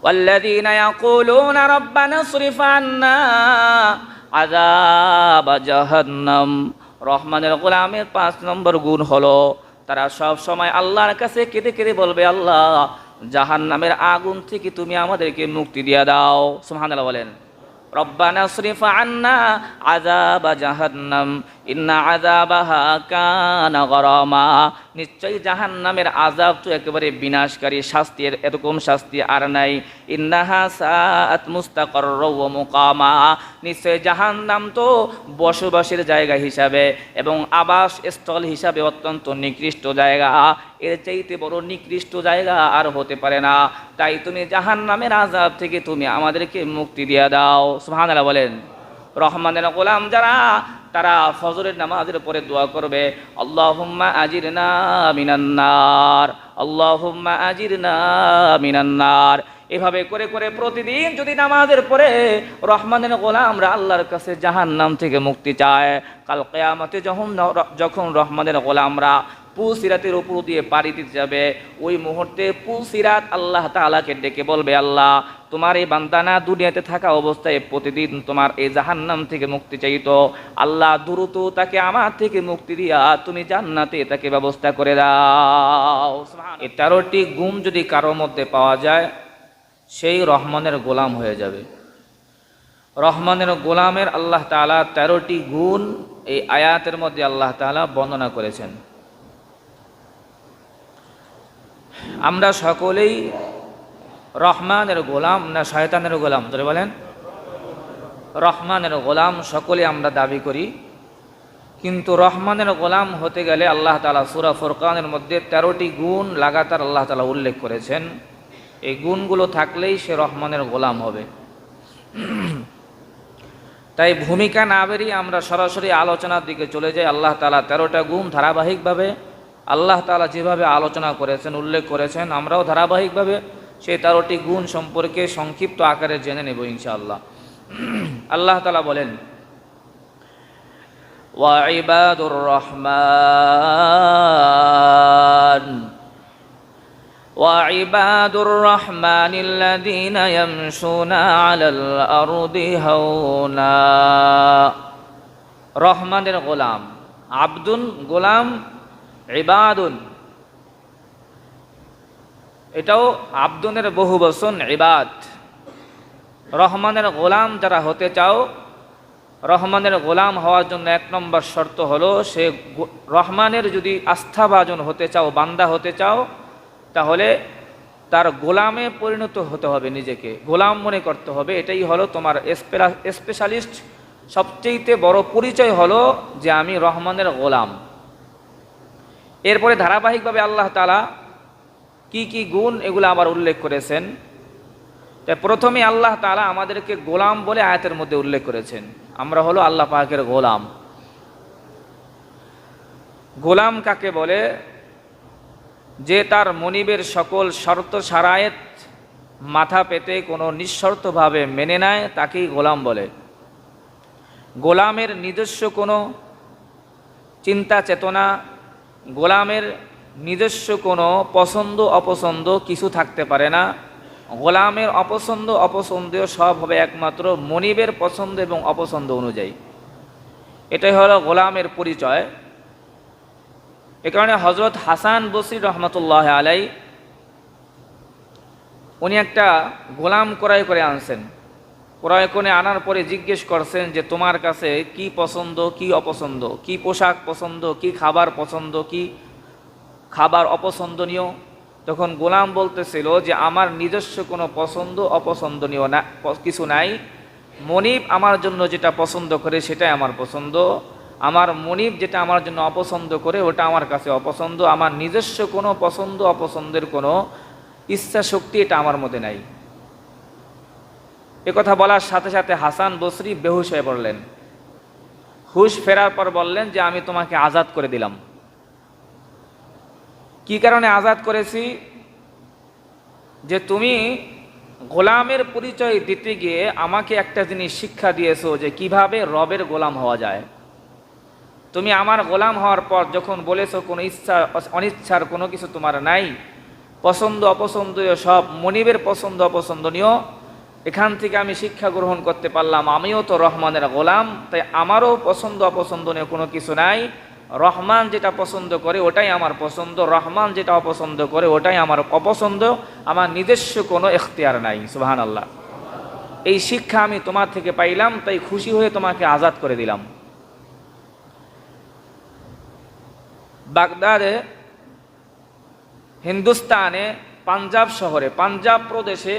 ওয়াল্লাযীনা ইয়াকুলুনা রাব্বানা ইসরিফ আন্না আযাব জাহান্নাম। রহমানের গোলামের 5 নম্বর গুণ হলো তারা সব সময় আল্লাহর কাছে কেঁদে কেঁদে বলবে, আল্লাহ জাহান্নামের আগুন থেকে তুমি আমাদেরকে মুক্তি দিয়ে দাও। সুবহানাল্লাহ বলেন। রব্বানা ইসরিফ আন্না আযাব জাহান্নাম ইন্না আযাবাহা কানা গরামা। নিশ্চয়ই জাহান্নামের আযাব তো একেবারে বিনাশকারী শাস্তি, এরকম শাস্তি আর নাই। ইন্নাহা সাআত মুস্তাকাররা ওয়া মুকামা। নিশ্চয়ই জাহান্নাম তো বসবাসের জায়গা হিসাবে এবং আবাস স্থল হিসাবে অত্যন্ত নিকৃষ্ট জায়গা। এর চাইতে বড় নিকৃষ্ট জায়গা আর হতে পারে না। তাই তুমি জাহান্নামের আযাব থেকে তুমি আমাদেরকে মুক্তি দিয়ে দাও। সুবহানাল্লাহ বলেন। রহমানের গোলাম যারা, তারা ফজরের নামাজের পরে দোয়া করবে, আল্লাহুম্মা আজিরনা মিনান নার, আল্লাহুম্মা আজিরনা মিনান নার। এভাবে করে করে প্রতিদিন যদি নামাজের পরে রহমানের গোলামরা আল্লাহর কাছে জাহান্নাম থেকে মুক্তি চায়, কাল কিয়ামতে যখন রহমানের গোলামরা পুলসিরাতের উপর দিয়ে পাড়ি দিতে যাবে, ওই মুহূর্তে পুলসিরাত আল্লাহ তাআলাকে ডেকে বলবে, আল্লাহ তোমার এই বান্দানা দুনিয়াতে থাকা অবস্থায় প্রতিদিন তোমার এই জাহান্নাম থেকে মুক্তি চাইতো, আল্লাহ দ্রুত তাকে আমার থেকে মুক্তি দিয়া তুমি জান্নাতে তাকে ব্যবস্থা করে দাও। এই 13টি গুণ যদি কারোর মধ্যে পাওয়া যায়, সেই রহমানের গোলাম হয়ে যাবে। রহমানের গোলামের আল্লাহ তাআলা 13টি গুণ এই আয়াতের মধ্যে আল্লাহ তাআলা বর্ণনা করেছেন। আমরা সকলেই রহমানের গোলাম না শয়তানের গোলাম? ধরে বলেন। রহমানের গোলাম সকলে আমরা দাবি করি, কিন্তু রহমানের গোলাম হতে গেলে আল্লাহ তাআলা সূরা ফুরকানের মধ্যে 13টি গুণ লাগাতার আল্লাহ তাআলা উল্লেখ করেছেন। এই গুণগুলো থাকলেই সে রহমানের গোলাম হবে। তাই ভূমিকা না বেরিয়ে আমরা সরাসরি আলোচনার দিকে চলে যাই। আল্লাহ তাআলা 13টা গুণ ধারাবাহিকভাবে আল্লাহ তাআলা যেভাবে আলোচনা করেছেন, উল্লেখ করেছেন, আমরাও ধারাবাহিকভাবে সেই 13টি গুণ সম্পর্কে সংক্ষিপ্ত আকারে জেনে নেব ইনশাআল্লাহ। আল্লাহ তাআলা বলেন, ওয়া ইবাদুর রহমান ওয়াইবাদুর রহমানিল্লাযীনা ইয়ামশুনা আলাল আরদি হাওনা। রহমানের গোলাম, আব্দুন গোলাম, ইবাদুন এটাও আব্দুনের বহু বচন ইবাদ। রহমানের গোলাম যারা হতে চাও, রহমানের গোলাম হওয়ার জন্য 1 নম্বর শর্ত হলো সে রহমানের যদি আস্থাভাজন হতে চাও, বান্দা হতে চাও, তাহলে তার গোলামে পরিণত হতে হবে, নিজেকে গোলাম মনে করতে হবে। এটাই হলো তোমার স্পেশালিস্ট সবচেয়ে বড় পরিচয় হলো যে আমি রহমানের গোলাম। এরপরে ধারাবাহিকভাবে আল্লাহ তাআলা কি কি গুণ এগুলো আবার উল্লেখ করেছেন। তাই প্রথমে আল্লাহ তাআলা আমাদেরকে গোলাম বলে আয়াতের মধ্যে উল্লেখ করেছেন। আমরা হলো আল্লাহ পাকের গোলাম। গোলাম কাকে বলে? যে তার মনিবের সকল শর্ত শারায়েত মাথা পেতে কোনো নিঃশর্তভাবে মেনে নেয়, তাকেই গোলাম বলে। গোলামের নিজস্ব কোনো চিন্তা চেতনা, গোলামের নিজস্ব কোনো পছন্দ অপছন্দ কিছু থাকতে পারে না। গোলামের অপছন্দ অপছন্দ সব হবে একমাত্র মনিবের পছন্দ এবং অপছন্দ অনুযায়ী। এটাই হলো গোলামের পরিচয়। এ কারণে হযরত হাসান বসরি রহমতুল্লাহ আলাই উনি একটা গোলাম ক্রয় করে আনছেন। ক্রয় করে আনার পরে জিজ্ঞেস করছেন যে তোমার কাছে কি পছন্দ, কি অপছন্দ, কি পোশাক পছন্দ, কি খাবার পছন্দ, কি খাবার অপছন্দনীয়। তখন গোলাম বলতেছিল যে আমার নিজস্ব কোনো পছন্দ অপছন্দনীয় না কিছু নাই। মনিব আমার জন্য যেটা পছন্দ করে সেটাই আমার পছন্দ, আমার মনিব যেটা আমার জন্য অপছন্দ করে ওটা আমার কাছে অপছন্দ। আমার নিজস্ব কোনো পছন্দ অপছন্দের কোনো ইচ্ছা শক্তি এটা আমার মধ্যে নাই। কথা বলার সাথে সাথে হাসান বসরি বেহুশ হয়ে পড়লেন। হুশ ফেরার পর বললেন যে আমি তোমাকে আজাদ করে দিলাম। কি কারণে আজাদ করেছি? যে তুমি গোলামের পরিচয় দিতে গিয়ে আমাকে একটা জিনিস শিক্ষা দিয়েছো যে কিভাবে রবের গোলাম হওয়া যায়। তুমি আমার গোলাম হওয়ার পর যখন বলেছো কোনো ইচ্ছা অনিচ্ছার কোনো কিছু তোমার নাই, পছন্দ অপছন্দনীয় সব মনিবের পছন্দ অপছন্দনীয়, এখান থেকে আমি শিক্ষা গ্রহণ করতে পারলাম আমিও তো রহমানের গোলাম, তাই আমারও পছন্দ অপছন্দনীয় কোনো কিছু নাই। রহমান যেটা পছন্দ করে ওটাই আমার পছন্দ, রহমান যেটা অপছন্দ করে ওটাই আমার অপছন্দ, আমার নিজস্ব কোনো এখতিয়ার নাই। সুবহানাল্লাহ। এই শিক্ষা আমি তোমার থেকে পাইলাম, তাই খুশি হয়ে তোমাকে আজাদ করে দিলাম। বাগদাদে, হিন্দুস্তানে, পাঞ্জাব শহরে, পাঞ্জাব প্রদেশে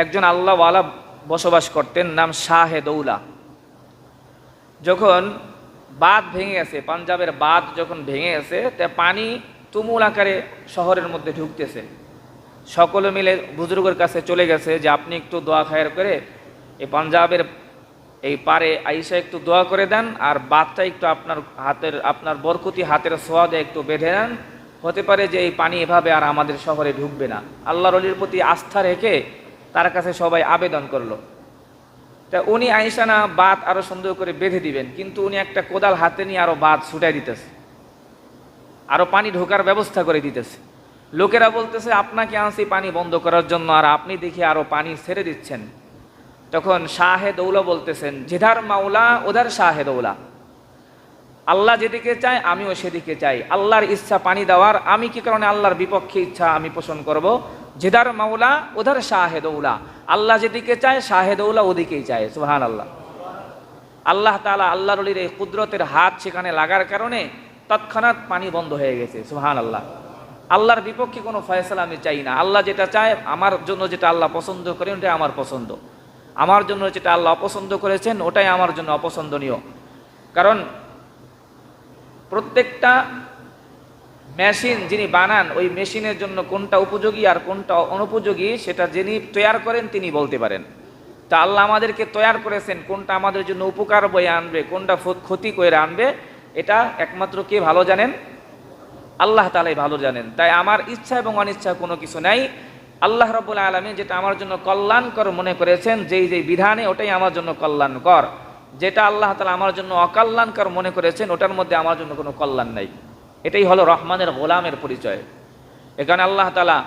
একজন আল্লাহওয়ালা বসবাস করতেন, নাম শাহে দৌলা। যখন বাঁধ ভেঙে গেছে, পাঞ্জাবের বাঁধ যখন ভেঙে গেছে, তা পানি তুমুল আকারে শহরের মধ্যে ঢুকতেছে। সকলে মিলে বুজুর্গের কাছে চলে গেছে যে আপনি একটু দোয়া খায়ের করে এই পাঞ্জাবের এই পারে আইসা একটু দোয়া করে দেন, আর বাঁধটা একটু আপনার বরকতি হাতের সোয়াদে একটু বেঁধে দেন, হতে পারে যে এই পানি এভাবে আর আমাদের শহরে ঢুকবে না। আল্লাহর ওলির প্রতি আস্থা রেখে তার কাছে সবাই আবেদন করলো। তা উনি আইসা না বাঁধ আরো সুন্দর করে বেঁধে দিবেন, কিন্তু উনি একটা কোদাল হাতে নিয়ে আরো বাঁধ ছুটাই দিতেছে, আরো পানি ঢোকার ব্যবস্থা করে দিতেছে। লোকেরা বলতেছে আপনাকে আনছি পানি বন্ধ করার জন্য, আর আপনি দেখি আরো পানি ছেড়ে দিচ্ছেন। তখন শাহে দৌলা বলতেছেন, জিধার মাওলা ওধার শাহে দৌলা, আল্লাহ যেদিকে চায় আমিও সেদিকে চাই। আল্লাহর ইচ্ছা পানি দেওয়ার, আমি কি কারণে আল্লাহর বিপক্ষে ইচ্ছা আমি পোষণ করব? জিধার মাওলা ওধার শাহে দৌলা, আল্লাহ যেদিকে চায় শাহে দৌলা ওদিকেই চায়। সুবহানাল্লাহ। আল্লাহ তাআলা আল্লাহর ওলির এই কুদরতের হাত সেখানে লাগার কারণে তৎক্ষণাৎ পানি বন্ধ হয়ে গেছে। সুবহানাল্লাহ। আল্লাহর বিপক্ষে কোনো ফয়সালা আমি চাই না। আল্লাহ যেটা চায়, আমার জন্য যেটা আল্লাহ পছন্দ করেন ওটাই আমার পছন্দ, আমার জন্য যেটা আল্লাহ অপছন্দ করেছেন ওটাই আমার জন্য অপছন্দনীয়। কারণ প্রত্যেকটা মেশিন যিনি বানান, ওই মেশিনের জন্য কোনটা উপযোগী আর কোনটা অনুপযোগী সেটা যিনি তৈয়ার করেন তিনি বলতে পারেন। তা আল্লাহ আমাদেরকে তৈয়ার করেছেন, কোনটা আমাদের জন্য উপকার বয়ে আনবে, কোনটা ক্ষতি করে আনবে, এটা একমাত্র কে ভালো জানেন? আল্লাহ তাআলাই ভালো জানেন। তাই আমার ইচ্ছা এবং অনিচ্ছা কোনো কিছু নাই। আল্লাহ রাব্বুল আলামিন যেটা আমার জন্য কল্যাণকর মনে করেছেন, যেই বিধানে, ওটাই আমার জন্য কল্যাণকর। যেটা আল্লাহ তাআলা আমার জন্য অকল্যাণকর মনে করেছেন ওটার মধ্যে আমার জন্য কোনো কল্যাণ নাই। এটাই হলো রহমানের গোলামের পরিচয়। এখানে আল্লাহ তাআলা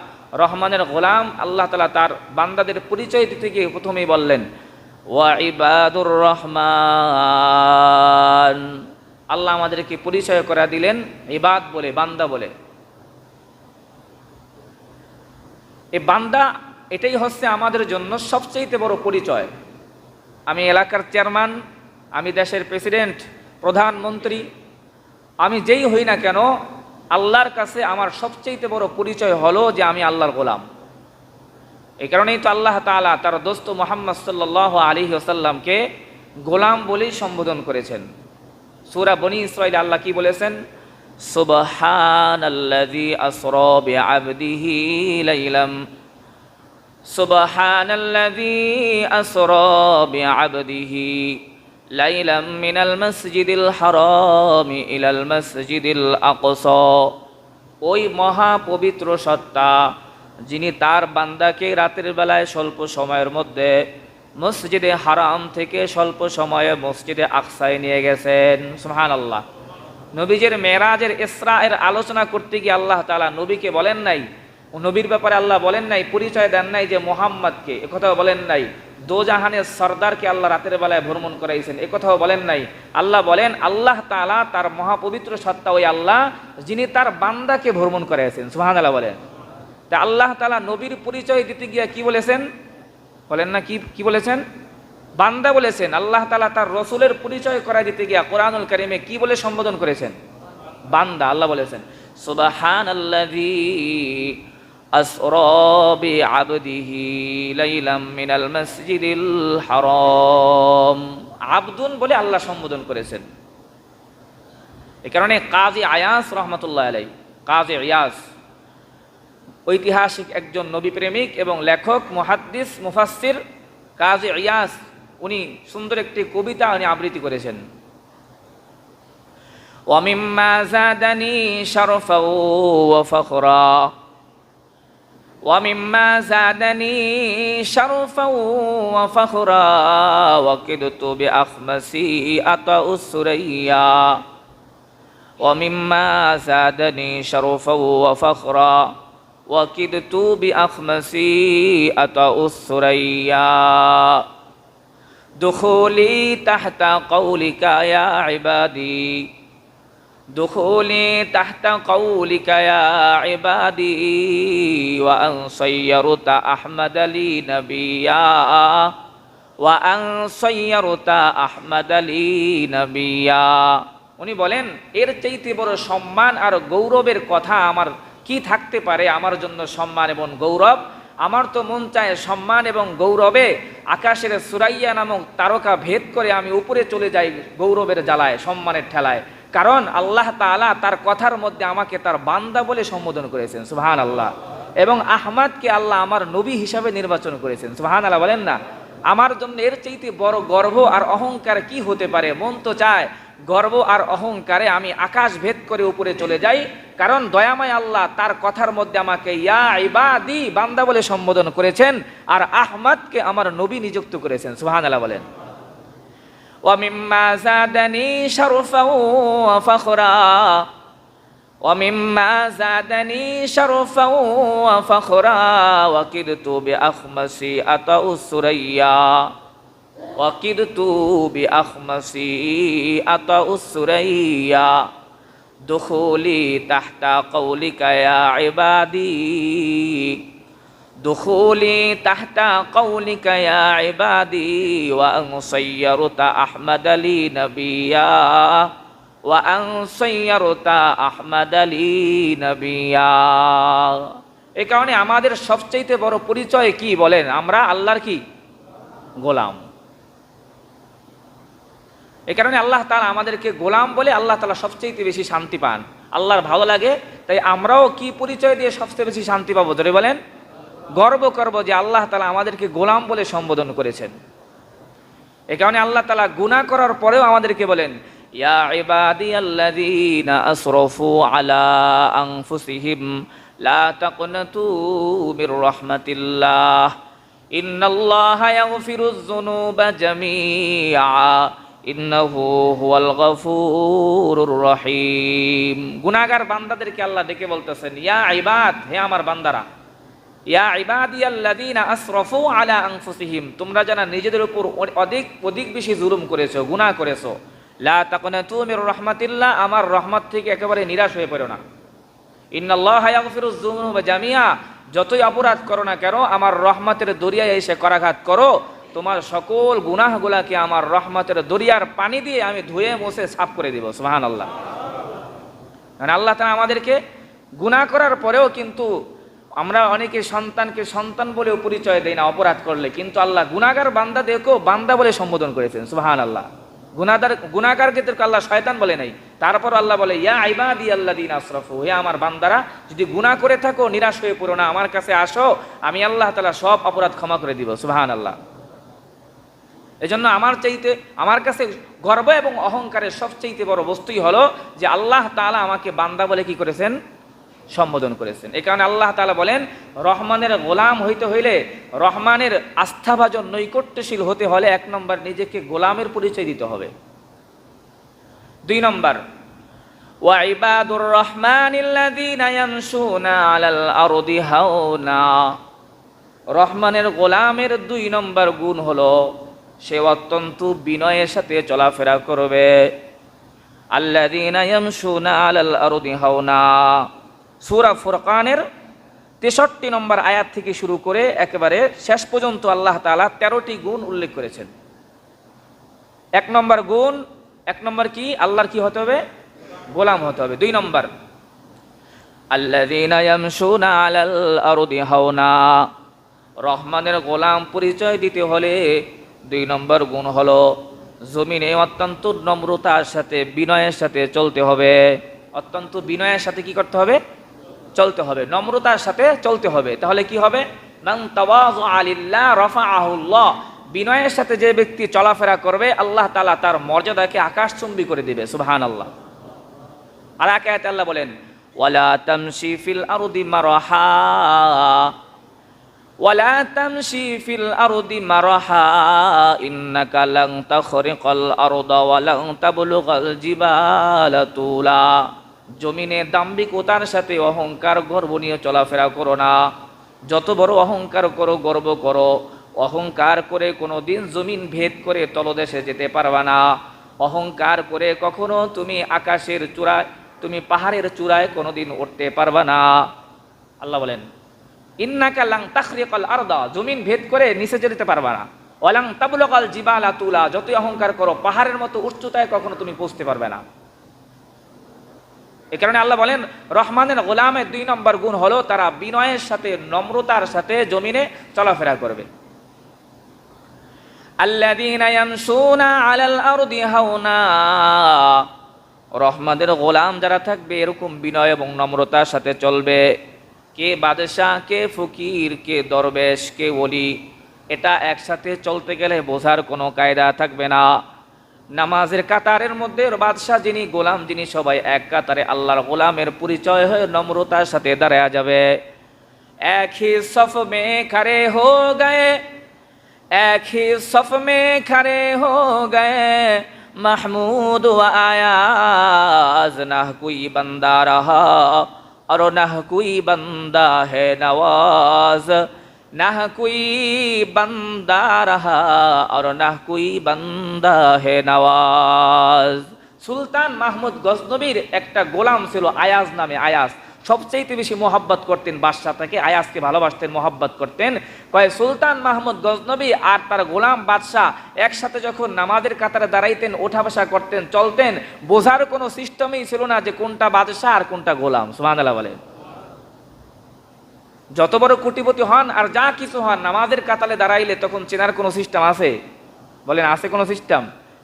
রহমানের গোলাম, আল্লাহ তাআলা তার বান্দাদের পরিচয় দিতে গিয়ে প্রথমেই বললেন ওয়া ইবাদুর রহমান। আল্লাহ আমাদেরকে পরিচয় করে দিলেন ইবাদ বলে, বান্দা বলে। এই বান্দা, এটাই হচ্ছে আমাদের জন্য সবচেয়ে বড় পরিচয়। আমি এলাকার চেয়ারম্যান, আমি দেশের প্রেসিডেন্ট, প্রধানমন্ত্রী, আমি যেই হই না কেন, আল্লাহর কাছে আমার সবচেয়ে বড় পরিচয় হলো যে আমি আল্লাহর গোলাম। এই কারণেই তো আল্লাহ তাআলা তার দোস্ত মুহাম্মদ সাল্লাল্লাহু আলাইহি ওয়াসাল্লামকে গোলাম বলেই সম্বোধন করেছেন। সূরা বনী ইসরাঈল আল্লাহ কি বলেছেন? সুবহানাল্লাযী আসরা বিআবদিহি লাইলাম, সুবহানাল্লাযী আসরা বিআবদিহি লাইলাম মিনাল মাসজিদিল হারামি ইলাল মাসজিদিল আকসা। ওই মহা পবিত্র সত্তা যিনি তার বান্দাকে রাতের বেলায় স্বল্প সময়ের মধ্যে মসজিদে হারাম থেকে স্বল্প সময়ে মসজিদে আকসায় নিয়ে গেছেন। সুবহানাল্লাহ। নবীজির মেরাজের ইসরা এর আলোচনা করতে গিয়ে আল্লাহ তাআলা নবীকে বলেন নাই, নবীর ব্যাপারে আল্লাহ বলেন নাই, পরিচয় দেন নাই যে মুহাম্মদকে, একথাও বলেন নাই। দোজাহানের সরদারকে আল্লাহ রাতের বেলায় ভ্রমণ করাইছেন, একথাও বলেন নাই। আল্লাহ বলেন আল্লাহ তাআলা তার মহাপবিত্র সত্তা ওই আল্লাহ যিনি তার বান্দাকে ভ্রমণ করাইছেন। সুবহানাল্লাহ বলেন। তা আল্লাহ তাআলা নবীর পরিচয় দিতে গিয়ে কি বলেছেন? বলেন না, কি বলেছেন? বান্দা বলেছেন। আল্লাহ তাআলা তার রসুলের পরিচয় করাই দিতে গিয়া কোরআনুল কারীমে কি বলে সম্বোধন করেছেন? বান্দা। আল্লাহ বলেছেন সুবহানাল্লাযী আসরা বিআবদিহি লাইলাম মিনাল মাসজিদিল হারাম। আবদুন বলে আল্লাহ সম্বোধন করেছেন। এই কারণে কাজী আয়াস রাহমাতুল্লাহ আলাইহি, কাজী ইয়াস ঐতিহাসিক একজন নবী প্রেমিক এবং লেখক, মুহাদ্দিস, মুফাসসির কাজী ইয়াস, উনি সুন্দর একটি কবিতা উনি আবৃত্তি করেছেন। ওয়া মিম্মা যাদানি শারফা ওয়া ফখরা, ওয়া মিম্মা যাদানি শারফা ওয়া ফখরা ওয়া কিদতু বিআখমাসি আতাউস সুরাইয়া। ওয়া মিম্মা যাদানি শারফা ওয়া ফখরা وكدت بأخمسي أطأ الثريا دخولي تحت قولك يا عبادي دخولي تحت قولك يا عبادي وأن صيرت أحمد لي نبيا وأن صيرت أحمد لي نبيا উনি বলেন এর চাইতে বড় সম্মান আর গৌরবের কথা আমার কি থাকতে পারে আমার জন্য সম্মান এবং গৌরব আমার তো মন চায় সম্মান এবং গৌরবে আকাশের সুরাইয়া নামক তারকা ভেদ করে আমি উপরে চলে যাই গৌরবের জ্বালায় সম্মানের ঠেলায় কারণ আল্লাহ তাআলা তার কথার মধ্যে আমাকে তার বান্দা বলে সম্বোধন করেছেন সুবহানাল্লাহ এবং আহমদকে আল্লাহ আমার নবী হিসাবে নির্বাচন করেছেন সুবহানাল্লাহ বলেন না আমার জন্য এর চাইতে বড় গর্ব আর অহংকার কি হতে পারে মন তো চায় গর্ব আর অহংকারে আমি আকাশ ভেদ করে উপরে চলে যাই কারণ দয়াময় আল্লাহ তার কথার মধ্যে আমাকে ইয়া ইবাদি বান্দা বলে সম্বোধন করেছেন আর আহমদকে আমার নবী নিযুক্ত করেছেন সুবহানাল্লাহ বলেন ومما زادني شرفا وفخرا ومما زادني شرفا وفخرا وكدت بأخمسي أطأ الثريا وكدت بأخمسي أطأ الثريا دخولي تحت قولك يا عبادي دخولي تحت قولك يا عبادي وأن صيرت أحمد لي نبيا وأن صيرت أحمد لي نبيا এই কারণে আমাদের সবচেয়ে বড় পরিচয় কি বলেন আমরা আল্লাহর কি গোলাম এই কারণে আল্লাহ তাআলা আমাদেরকে গোলাম বলে আল্লাহ তাআলা সবচেয়ে বেশি শান্তি পান আল্লাহর ভালো লাগে তাই আমরাও কি পরিচয় দিয়ে সবচেয়ে বেশি শান্তি পাবো ধরে বলেন গর্ব করব যে আল্লাহ তাআলা আমাদেরকে গোলাম বলে সম্বোধন করেছেন এই কারণে আল্লাহ তাআলা গুনাহ করার পরেও আমাদেরকে বলেন ইয়া ইবাদিয়াল্লাযীনা আসরাফু আলা আনফুসিহিম লা তাকনাতু মির রাহমাতিল্লাহ ইন্নাল্লাহা ইয়াগফিরুয যুনুবা জামিআ ইন্নাহু হুয়াল গফুরুর রহিম গুনাহগার বান্দাদেরকে আল্লাহ ডেকে বলতেছেন ইয়া ইবাদ হে আমার বান্দারা ইয়া ইবাদিয়াল্লাযীনা আসরাফু আলা আনফুসিহিম তোমরা যারা নিজেদের উপর অধিক বেশি জুলুম করেছো গুনাহ করেছো লা তাকনাতু মির রাহমাতিল্লাহ আমার রহমত থেকে একেবারে নিরাশ হয়ে পড়ো না ইন্নাল্লাহা ইয়াগফিরুয যুনুবা জামিআ যতই অপরাধ করো না কেন আমার রহমতের দরিয়ায় এসে করাঘাত করো তোমার সকল গুনাহগুলোকে আমার রহমতের দরিয়ার পানি দিয়ে আমি ধুয়ে মুছে সাফ করে দিব সুবহানাল্লাহ মানে আল্লাহ তাআলা আমাদেরকে গুনাহ করার পরেও কিন্তু আমরা অনেকে সন্তানকে সন্তান বলেও পরিচয় দেই না অপরাধ করলে কিন্তু আল্লাহ গুনাহগার বান্দাদেরকেও বান্দা বলে সম্বোধন করেছেন সুবহানাল্লাহ গুনাহগারকে আল্লাহ শয়তান বলে নাই তারপর আল্লাহ বলে ইয়া ইবাদিয়াল্লাযীনা আসরাফু হে আমার বান্দারা যদি গুনাহ করে থাকো নিরাশ হয়ে পড়ো না আমার কাছে আসো আমি আল্লাহ তাআলা সব অপরাধ ক্ষমা করে দিব সুবহানাল্লাহ এজন্য আমার কাছে গর্ব এবং অহংকারের সবচেয়ে বড় বস্তুই হলো যে আল্লাহ তাআলা আমাকে বান্দা বলে কি করেছেন সম্বোধন করেছেন এই কারণে আল্লাহ তাআলা বলেন রহমানের গোলাম হইতে হইলে রহমানের আস্থাভাজন নৈকট্যশীল হতে হলে এক নম্বর নিজেকে গোলামের পরিচয় দিতে হবে দুই নম্বর ওয়া ইবাদুর রহমানিল্লাযীনা ইয়ামশুনা আলাল আরদি হাওনা রহমানের গোলামের দুই নম্বর গুণ হলো সে অত্যন্ত বিনয়ের সাথে চলাফেরা করবে আল্লাযীনা ইয়ামশুনা আলাল আরদি হাওনা সূরা ফুরকানের 63 নম্বর আয়াত থেকে শুরু করে একেবারে শেষ পর্যন্ত আল্লাহ তাআলা 13টি গুণ উল্লেখ করেছেন এক নম্বর কি আল্লাহর কি হতে হবে গোলাম হতে হবে দুই নম্বর আল্লাযীনা ইয়ামশুনা আলাল আরদি হাওনা রহমানের গোলাম পরিচয় দিতে হলে দুই নম্বর গুণ হলো জমিনে অত্যন্ত নম্রতার সাথে বিনয়ের সাথে চলতে হবে অত্যন্ত বিনয়ের সাথে কি করতে হবে চলতে হবে নম্রতার সাথে চলতে হবে তাহলে কি হবে মান তাওয়াযআ লিল্লাহ রাফাআহুল্লাহ বিনয়ের সাথে যে ব্যক্তি চলাফেরা করবে আল্লাহ তাআলা তার মর্যাদাকে আকাশচুম্বী করে দিবে সুবহানাল্লাহ আর এক আয়াতে আল্লাহ বলেন ওয়ালা তামশি ফিল আরদি মারহা ওয়ালা তামশি ফিল আরদি মারহা ইন্নাকা লান তাখরিকাল আরদা ওয়া লান তাবলুগাল জিবালা তুলা জমিনে দাম্ভিকতার সাথে অহংকার গর্ব নিয়ে চলাফেরা করো না। যত বড় অহংকার করো, গর্ব করো, অহংকার করে কোনো দিন জমিন ভেদ করে তলদেশে যেতে পারবা না। অহংকার করে কখনো তুমি আকাশের চূড়ায়, তুমি পাহাড়ের চূড়ায় কোনোদিন উঠতে পারবা না। আল্লাহ বলেন ইন্নাকা লাং তাখরিকাল আরদা, জমিন ভেদ করে নিচে যেতে পারবা না। ওয়ালাং তাবলুগাল জিবালা তুলা, যতই অহংকার করো পাহাড়ের মতো উচ্চতায় কখনো তুমি পৌঁছতে পারবে না। এই কারণে আল্লাহ বলেন রহমানের গোলামের 2 নম্বর গুণ হলো তারা বিনয়ের সাথে, নম্রতার সাথে জমিনে চলাফেরা করবে। আল্লাযীনা ইয়ামশুনা আলাল আরদি হাওনা, রহমানের গোলাম যারা থাকবে এরকম বিনয় এবং নম্রতার সাথে চলবে। কে বাদশাহ, কে ফকির, কে দরবেশ, কে ওলি, এটা একসাথে চলতে গেলে বোঝার কোনো কায়দা থাকবে না। নামাজের কাতারের মধ্যে বাদশাহ যিনি, গোলাম যিনি, সবাই এক কাতারে আল্লাহর গোলামের পরিচয় হয়ে নম্রতার সাথে দাঁড়ায়া যাবে। এক হি সফ মে খড়ে হো গয়ে, এক হি সফ মে খড়ে হো গয়ে, মাহমুদ ওয়া আয়াজ, না কোই বান্দা রহা और ना कोई बंदा है नवाज, ना कोई बंदा रहा और ना कोई बंदा है नवाज। সুলতান মাহমুদ গজনবীর একটা গোলাম ছিল আয়াজ নামে। আয়াজ সবচেয়ে বেশি মোহাব্বত করতেন বাদশাহটাকে, আয়াজকে ভালোবাসতেন, মোহাব্বত করতেন। কয় সুলতান মাহমুদ গজনবী আর তার গোলাম বাদশাহ একসাথে যখন নামাজের কাতারে দাঁড়াইতেন, ওঠা বসা করতেন, চলতেন, বোঝার কোনো সিস্টেমই ছিল না যে কোনটা বাদশাহ আর কোনটা গোলাম। সুবহানাল্লাহ বলেন। যত বড় কোটিপতি হন আর যা কিছু হন, নামাজের কাতারে দাঁড়াইলে তখন চেনার কোনো সিস্টেম আছে? বলেন আছে কোনো সিস্টেম?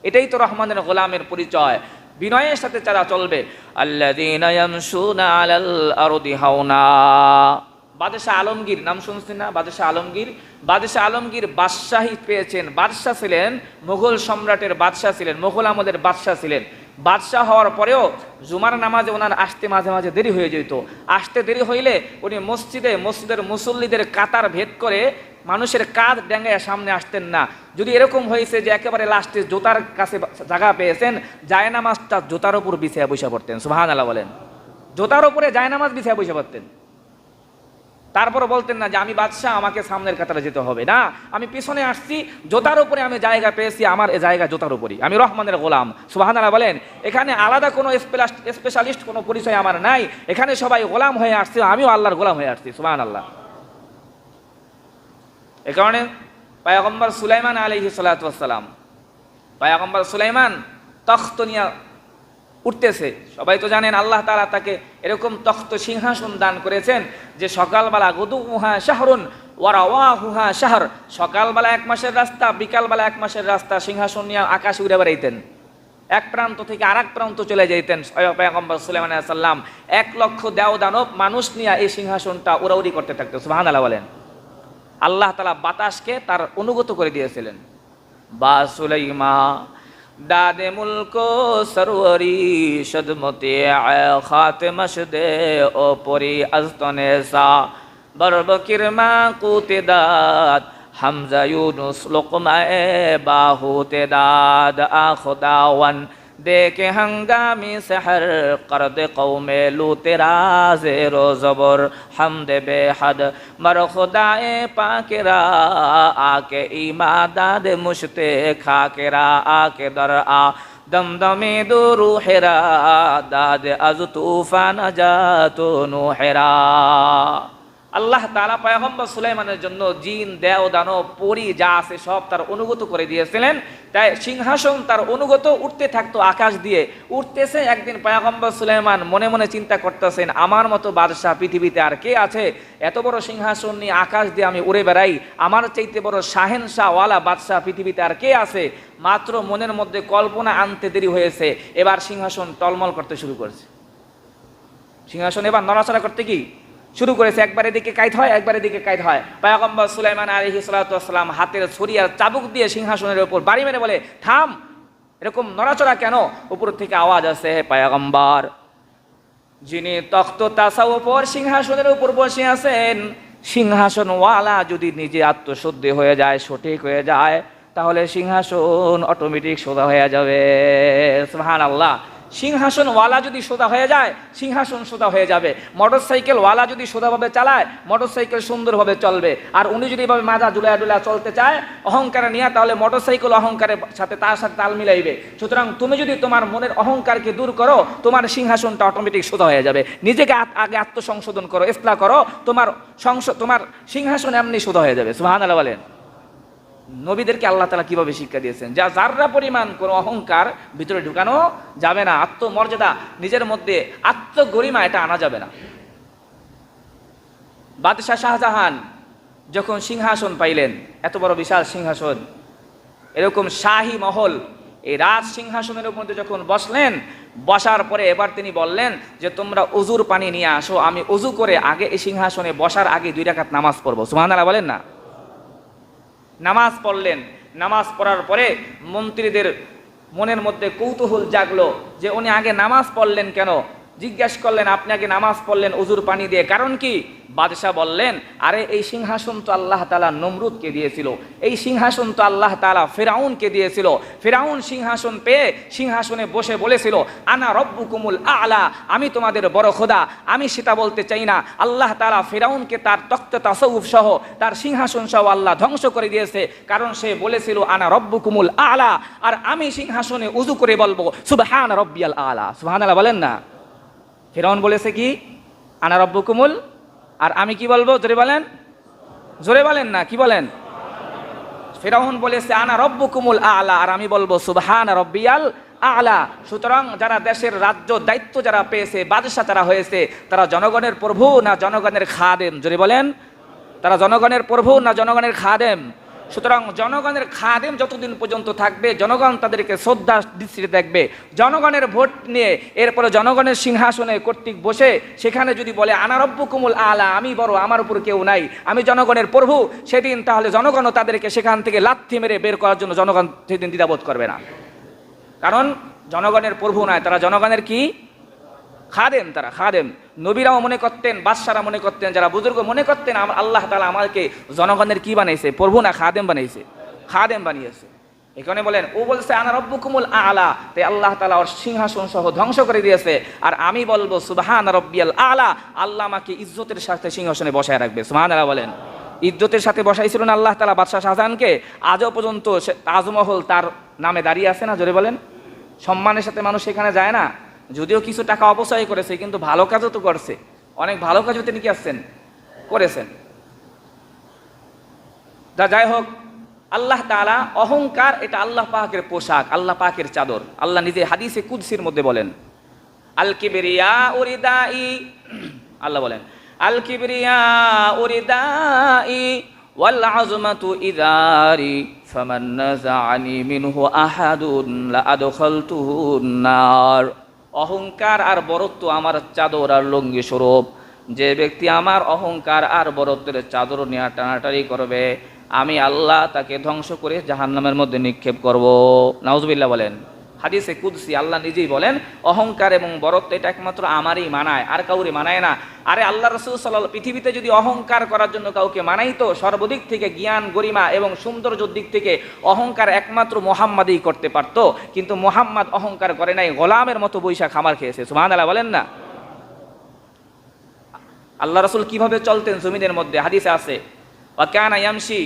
এটাই তো রহমানের গোলামের পরিচয়, বিনয়ের সাথে যারা চলবে। আল্লাযীনা ইয়ামশুনা আলাল আরদি হাওনা। বাদশাহ আলমগীর নাম শুনছেন না? বাদশাহ আলমগীর, বাদশাহ আলমগীর বাদশাহী পেয়েছেন। বাদশাহ ছিলেন, মুঘল সম্রাটের বাদশাহ ছিলেন, মুঘল আমলের বাদশাহ ছিলেন। বাদশাহ হওয়ার পরেও জুমার নামাজে ওনার আসতে মাঝে মাঝে দেরি হয়ে যেত। আসতে দেরি হইলে উনি মসজিদের মুসল্লিদের কাতার ভেদ করে মানুষের কাঁধ ডেঙ্গায় সামনে আসতেন না। যদি এরকম হয়েছে যে একেবারে লাস্টে জুতার কাছে জায়গা পেয়েছেন, জায়নামাজটা জুতার উপর বিছিয়ে বসে পড়তেন। সুবহানাল্লাহ বলেন। জুতার উপরে জায়নামাজ বিছিয়ে বসে পড়তেন। তারপর বলতেন না যে আমি বাদশাহ, আমাকে সামনের কাতারে যেতে হবে না, আমি পিছনে আসছি, জোতার উপরে আমি জায়গা পেয়েছি, আমার এ জায়গা জোতার উপরই, আমি রহমানের গোলাম। সুবহানাল্লাহ বলেন। এখানে আলাদা কোনো স্পেশালিস্ট কোনো পরিচয় আমার নাই, এখানে সবাই গোলাম হয়ে আসছে, আমিও আল্লাহর গোলাম হয়ে আসছি। সুবহানাল্লাহ। এ কারণে পয়গম্বর সুলাইমান আলাইহিস সালাতু ওয়াস সালাম, পয়গম্বর সুলাইমান তখ্ত নিয়ে উঠতেছে। সবাই তো জানেন আল্লাহ তাআলা তাকে এরকম তখ্ত সিংহাসন দান করেছেন যে সকালবেলা গুদুহা শাহরুন ওয়া রাওয়াহুহা শাহর, সকালবেলা 1 মাসের রাস্তা, বিকালবেলা 1 মাসের রাস্তা, সিংহাসন নিয়ে আকাশে উড়ে বেড়াইতেন। এক প্রান্ত থেকে আরেক প্রান্ত চলে যাইতেন। পয়গম্বর সুলাইমান আলাইহিস সালাম 1 লক্ষ দেও দানব মানুষ নিয়ে এই সিংহাসনটা উড়াউড়ি করতে থাকতো। সুবহানাল্লাহ বলেন। আল্লাহ তাআলা বাতাসকে তার অনুগত করে দিয়েছিলেন। বা সুলাইমা দাদে মুলকো সরওয়ারি সদমতে খাতেমশ দে ও পরি আজতনে সা বরবকির মা কুতে দাদ হামজা ইউনুস লোকমায়ে বাহুতে দাদ আখদাওয়ান देखे हंगामी सहर कर दे कौमे लू तेरा जेरो जबर हमद बेहद मर खुदाए पाकेरा आके इमादाद मुश्ते खाकेरा आके दर आ दमदमे दो रूहेरा दाद अज तूफान जातो नूहेरा। আল্লাহ তাআলা পয়গম্বর সুলাইমানের জন্য জিন, দেও, দানব, পরী যা আছে সব তার অনুগত করে দিয়েছিলেন। তাই সিংহাসন তার অনুগত উঠতে থাকতো আকাশ দিয়ে। উঠতেছে। একদিন পয়গম্বর সুলাইমান মনে মনে চিন্তা করতেছেন, আমার মতো বাদশাহ পৃথিবীতে আর কে আছে? এত বড় সিংহাসন নিয়ে আকাশ দিয়ে আমি উড়ে বেড়াই, আমার চাইতে বড় শাহেনশাহওয়ালা বাদশাহ পৃথিবীতে আর কে আছে? মাত্র মনের মধ্যে কল্পনা আনতে দেরি হয়েছে, এবার সিংহাসন টলমল করতে শুরু করেছে। সিংহাসন এবার নড়াচড়া করতে কি শুরু করেছে। একবার এদিকে কায়দ হয়, একবার এদিকে কায়দ হয়। পয়গম্বর সুলাইমান আলাইহিস সালাতু ওয়াস সালাম হাতের ছুরি আর চাবুক দিয়ে সিংহাসনের উপর বাড়ি মেরে বলে, থাম, এরকম নড়াচড়া কেন? উপর থেকে আওয়াজ আসে, হে পয়গম্বর, যিনি তখ্ত তাসাউফ ওর সিংহাসনের উপর বসে আছেন, সিংহাসনওয়ালা যদি নিজে আত্মশুদ্ধি হয়ে যায়, সঠিক হয়ে যায়, তাহলে সিংহাসন অটোমেটিক সোজা হয়ে যাবে। সুবহানাল্লাহ। সিংহাসনওয়ালা যদি সোজা হয়ে যায় সিংহাসন সোজা হয়ে যাবে, মোটরসাইকেলওয়ালা যদি সোজাভাবে চালায় মোটরসাইকেল সুন্দরভাবে চলবে, আর উনি যদি এভাবে মাজা ডুলা ডুলা চলতে চায় অহংকারে নিয়ে, তাহলে মোটরসাইকেল অহংকারের সাথে তার সাথে তাল মিলাইবে। সুতরাং তুমি যদি তোমার মনের অহংকারকে দূর করো তোমার সিংহাসনটা অটোমেটিক সোজা হয়ে যাবে। নিজেকে আগে আত্মসংশোধন করো, ইসলাহ করো, তোমার সিংহাসন এমনি সোজা হয়ে যাবে। সুবহানাল্লাহ বলেন। নবীদেরকে আল্লাহ তাআলা কিভাবে শিক্ষা দিয়েছেন, যা যাররা পরিমাণ কোনো অহংকার ভিতরে ঢুকানো যাবে না, আত্মমর্যাদা নিজের মধ্যে আত্মগরিমা এটা আনা যাবে না। বাদশাহ শাহজাহান যখন সিংহাসন পাইলেন, এত বড় বিশাল সিংহাসন, এরকম শাহী মহল, এই রাজ সিংহাসনের মধ্যে যখন বসলেন, বসার পরে এবার তিনি বললেন যে তোমরা উজুর পানি নিয়ে আসো, আমি উজু করে আগে এই সিংহাসনে বসার আগে 2 রাকাত নামাজ পড়বো। সুবহানাল্লাহ বলেন না। নামাজ পড়লেন, নামাজ পড়ার পরে মন্ত্রীদের মনের মধ্যে কৌতূহল জাগলো যে উনি আগে নামাজ পড়লেন কেন। জিজ্ঞাসা করলেন আপনি আগে নামাজ পড়লেন উজুর পানি দিয়ে, কারণ কি? বাদশাহ বললেন আরে এই সিংহাসন তো আল্লাহ তাআলা নমরুদকে দিয়েছিল, এই সিংহাসন তো আল্লাহ তাআলা ফিরাউনকে দিয়েছিল। ফিরাউন সিংহাসন পেয়ে সিংহাসনে বসে বলেছিল আনা রব্বুকুমুল আ'লা, আমি তোমাদের বড় খোদা। আমি সেটা বলতে চাই না। আল্লাহ তাআলা ফিরাউনকে তার তখ্ত তাসাউফ সহ তার সিংহাসন সহ আল্লাহ ধ্বংস করে দিয়েছে, কারণ সে বলেছিল আনা রব্বুকুমুল আ'লা, আর আমি সিংহাসনে উজু করে বলবো সুবহান রব্বিয়াল আ'লা। সুবহানাল্লাহ বলেন না। ফিরাউন বলেছে কি আনা রব্বুকুমুল, আর আমি কি বলবো? জোরে বলেন না, কি বলেন? ফিরাউন বলেছে আনা রব্বুকুমুল আ'লা, আর আমি বলবো সুবহান রব্বিয়াল আ'লা। সুতরাং যারা দেশের রাজ্য দায়িত্ব যারা পেয়েছে, বাদশা যারা হয়েছে, তারা জনগণের প্রভু না জনগণের খাদেম? জোরে বলেন। তারা জনগণের প্রভু না জনগণের খাদেম? সুতরাং জনগণের খাদেম যতদিন পর্যন্ত থাকবে জনগণ তাদেরকে শ্রদ্ধা দৃষ্টিতে দেখবে। জনগণের ভোট নিয়ে এরপরে জনগণের সিংহাসনে কর্তৃক বসে সেখানে যদি বলে আনা রব্বুকুমুল আ'লা, আমি বড়, আমার উপর কেউ নাই, আমি জনগণের প্রভু, সেদিন তাহলে জনগণও তাদেরকে সেখান থেকে লাথি মেরে বের করার জন্য জনগণ সেদিন দ্বিধাবোধ করবে না। কারণ জনগণের প্রভু নয়, তারা জনগণের কি? খাদেম। তারা খাদেম। নবীরাও মনে করতেন, বাদশারা মনে করতেন, যারা বুজুর্গ মনে করতেন আল্লাহ তাআলা আমাকে জনগণের কি বানাইছে? প্রভু না খাদেম বানাইছে? খাদেম বানিয়েছে। এখানে বলেন ও বলছে আনা রব্বুকুমুল আ'লা, তাই আল্লাহ তাআলা ওর সিংহাসন সহ ধ্বংস করে দিয়েছে, আর আমি বলবো সুবহান রব্বিয়াল আ'লা, আল্লাহ আমাকে ইজ্জতের সাথে সিংহাসনে বসায় রাখবে। সুবহানাল্লাহ বলেন। ইজ্জতের সাথে বসাইছিলেন আল্লাহ তাআলা বাদশাহ শাহজাহানকে, আজও পর্যন্ত তাজমহল তার নামে দাঁড়িয়ে আছে না? জোরে বলেন। সম্মানের সাথে মানুষ সেখানে যায় না, যদিও কিছু টাকা অপচয় করেছে কিন্তু ভালো কাজও তো করছে, অনেক ভালো কাজও তিনি কি আসছেন করেছেন। যাই হোক, আল্লাহ তাআলা অহংকার এটা আল্লাহ পাকের পোশাক, আল্লাহ পাকের চাদর। আল্লাহ নিজে হাদিসে কুদসির মধ্যে বলেন আল কিবরিয়া উরিদাই, আল্লাহ বলেন আল কিবরিয়া উরিদাই ওয়াল আযমাতু ইযারি ফামান নাযাআনি মিনহু আহাদুন লা আদখালতুহুন নার। অহংকার আর বরত্ব আমার চাদর আর লুঙ্গি স্বরূপ। যে ব্যক্তি আমার অহংকার আর বরত্বের চাদর নিয়ে টানাটানি করবে, আমি আল্লাহ তাকে ধ্বংস করে জাহান্নামের মধ্যে নিক্ষেপ করব। নাউজুবিল্লাহ বলেন। হাদিসে কুদসি আল্লাহ নিজেই বলেন অহংকার এবং বরত্ব এটা একমাত্র আমারই মানায়, আর কাউরে মানায় না। আরে আল্লাহ রাসূল সাল্লাল্লাহু পৃথিবীতে যদি অহংকার করার জন্য কাউকে মানাইতো, সর্বদিক থেকে জ্ঞান গরিমা এবং সৌন্দর্যের দিক থেকে অহংকার একমাত্র মুহাম্মাদই করতে পারত, কিন্তু মুহাম্মদ অহংকার করে নাই, গোলামের মতো বৈশা খামার খেয়েছে। সুবহানাল্লাহ বলেন না। আল্লাহ রাসূল কিভাবে চলতেন জমিনের মধ্যে? হাদিসে আছে ওয়া কানা ইয়ামশি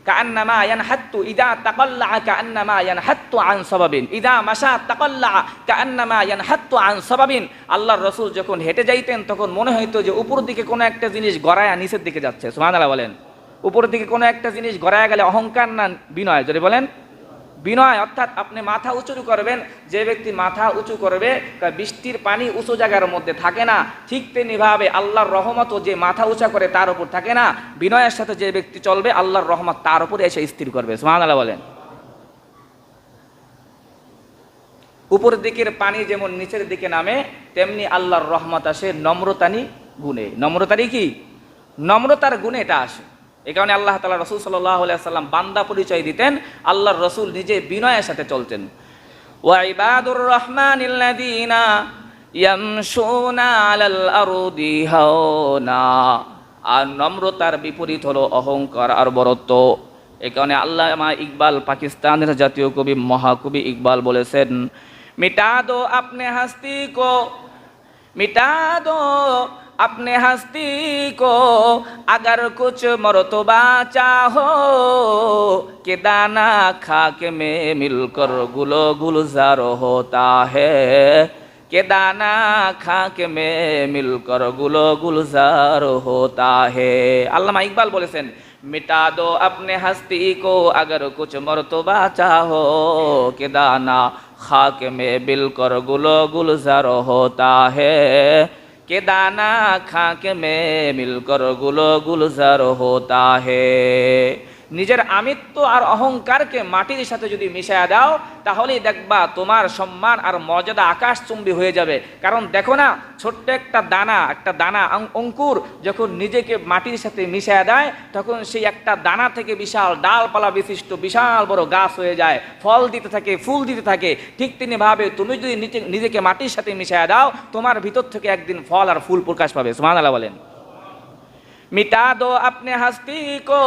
কাআন্নামা ইয়ানহাত্তু ইযা তাকাল্লা কাআন্নামা ইয়ানহাত্তু আন সাবাবিন ইযা মাশা তাকাল্লা কাআন্নামা ইয়ানহাত্তু আন সাবাবিন। আল্লাহর রাসূল যখন হেঁটে যাইতেন তখন মনে হইতো যে উপর দিকে কোনো একটা জিনিস গড়ায়া নিচের দিকে যাচ্ছে। সুবহানাল্লাহ বলেন। উপর দিকে কোনো একটা জিনিস গড়ায়া গেলে অহংকার না বিনয়? যদি বলেন বিনয়, অর্থাৎ আপনি মাথা উঁচু করবেন। যে ব্যক্তি মাথা উঁচু করবে বৃষ্টির পানি উঁচু জায়গার মধ্যে থাকে না, ঠিক তেমনিভাবে আল্লাহর রহমতও যে মাথা উঁচা করে তার উপর থাকে না। বিনয়ের সাথে যে ব্যক্তি চলবে আল্লাহর রহমত তার উপরে এসে স্থির করবে। সুবহানাল্লাহ বলেন। উপরের দিকের পানি যেমন নিচের দিকে নামে, তেমনি আল্লাহর রহমত আসে নম্রতানি গুণে। নম্রতারই কি? নম্রতার গুণে এটা আসে। এই কারণে আল্লাহ তাআলা রাসূল সাল্লাল্লাহু আলাইহি ওয়াসাল্লাম বান্দা পরিচয় দিতেন, আল্লাহর রাসূল নিজে বিনয়ের সাথে চলতেন। ওয়া ইবাদুর রহমানিল্লাযীনা ইয়ামশুনা আলাল আরদি হাওনা। আর নম্রতার বিপরীত হলো অহংকার আর বরত্ব। এই কারণে আল্লামা ইকবাল, পাকিস্তানের জাতীয় কবি মহাকবি ইকবাল বলেছেন, मिटा दो अपने हस्ती को, मिटा दो अपने हस्ती को, अगर कुछ मर्तबा चाहो कि दाना खाक में मिलकर गुलो गुलजार होता है, कि दाना खाक में मिलकर गुलो गुलजार होता है। আল্লামা ইকবাল বলেছেন, मिटा दो अपने हस्ती को अगर कुछ मर्तबा चाहो कि दाना खाक में मिलकर गुलो गुलजार होता है, कि दाना खाक में मिलकर गुलो गुलजार होता है। নিজের আমিত্ব আর অহংকারকে মাটির সাথে যদি মিশায়া দাও তাহলেই দেখবা তোমার সম্মান আর মর্যাদা আকাশচুম্বী হয়ে যাবে। কারণ দেখো না, ছোট্ট একটা দানা অঙ্কুর যখন নিজেকে মাটির সাথে মিশায়া দেয় তখন সেই একটা দানা থেকে বিশাল ডালপালা বিশিষ্ট বিশাল বড় গাছ হয়ে যায়, ফল দিতে থাকে, ফুল দিতে থাকে। ঠিক তেমনিভাবে তুমি যদি নিজেকে মাটির সাথে মিশায়া দাও তোমার ভিতর থেকে একদিন ফল আর ফুল প্রকাশ পাবে। সুবহানাল্লাহ বলেন। मिटा दो अपने हस्ती को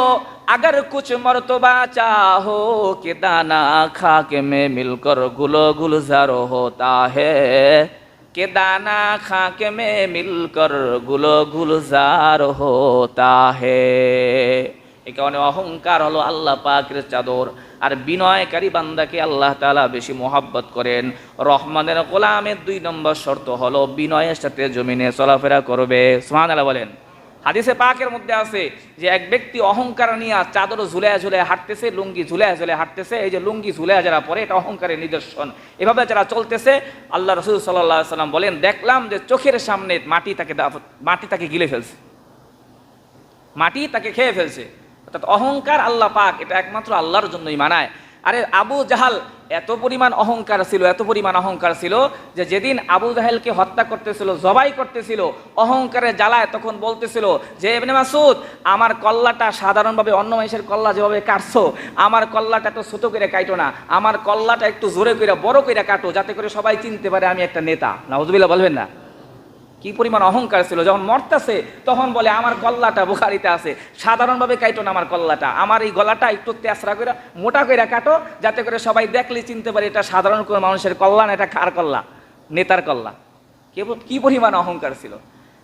अगर कुछ मर्तबा चाहो कि दाना खाक में मिलकर गुलो गुलजार होता है, कि दाना खाक में मिलकर गुलो गुलजार होता है। এই কারণে অহংকার হলো আল্লাহ পাকের চাদর, আর বিনয়কারী বান্দাকে আল্লাহ তাআলা বেশি মোহাব্বত করেন। রহমানের গোলামের 2 নম্বর শর্ত হলো বিনয়ের সাথে জমিনে চলাফেরা করবে। সুবহানাল্লাহ বলেন। হাদিসে পাকের মধ্যে আছে যে এক ব্যক্তি অহংকার নিয়ে চাদর ঝুলায় ঝুলায় হাঁটতেছে, লুঙ্গি ঝুলায় ঝুলায় হাঁটতেছে। এই যে লুঙ্গি ঝুলায় যারা পরে এটা অহংকারের নিদর্শন। এভাবে যারা চলতেছে আল্লাহ রাসূল সাল্লাল্লাহু আলাইহি সাল্লাম বলেন, দেখলাম যে চোখের সামনে মাটি তাকে গিলে ফেলছে, মাটি তাকে খেয়ে ফেলছে। অর্থাৎ অহংকার আল্লাহ পাক এটা একমাত্র আল্লাহর জন্যই মানায়। আরে আবু জাহাল এত পরিমাণ অহংকার ছিল যে যেদিন আবু জাহেলকে হত্যা করতেছিল, জবাই করতেছিল, অহংকারে জ্বালায় তখন বলতেছিল যে ইবনে মাসউদ, আমার কল্লাটা সাধারণভাবে অন্য মানুষের কল্লা যেভাবে কাটছো আমার কল্লাটা একটু ছোট করে কাটো না, আমার কল্লাটা একটু জোরে করে বড় করে কাটো যাতে করে সবাই চিনতে পারে আমি একটা নেতা। নাউযুবিল্লাহ বলবেন না? কি পরিমাণ অহংকার ছিল। যখন মরতেছে তখন বলে আমার গল্লাটা বুখারীতে আছে, সাধারণভাবে কাটো না আমার গল্লাটা, আমার এই গলাটা একটু তেসরা করে মোটা করে কাটো যাতে করে সবাই দেখলে চিনতে পারে এটা সাধারণ কোনো মানুষের কল্লা না, এটা কার কল্লা? নেতার কল্লা। কি পরিমাণ অহংকার ছিল।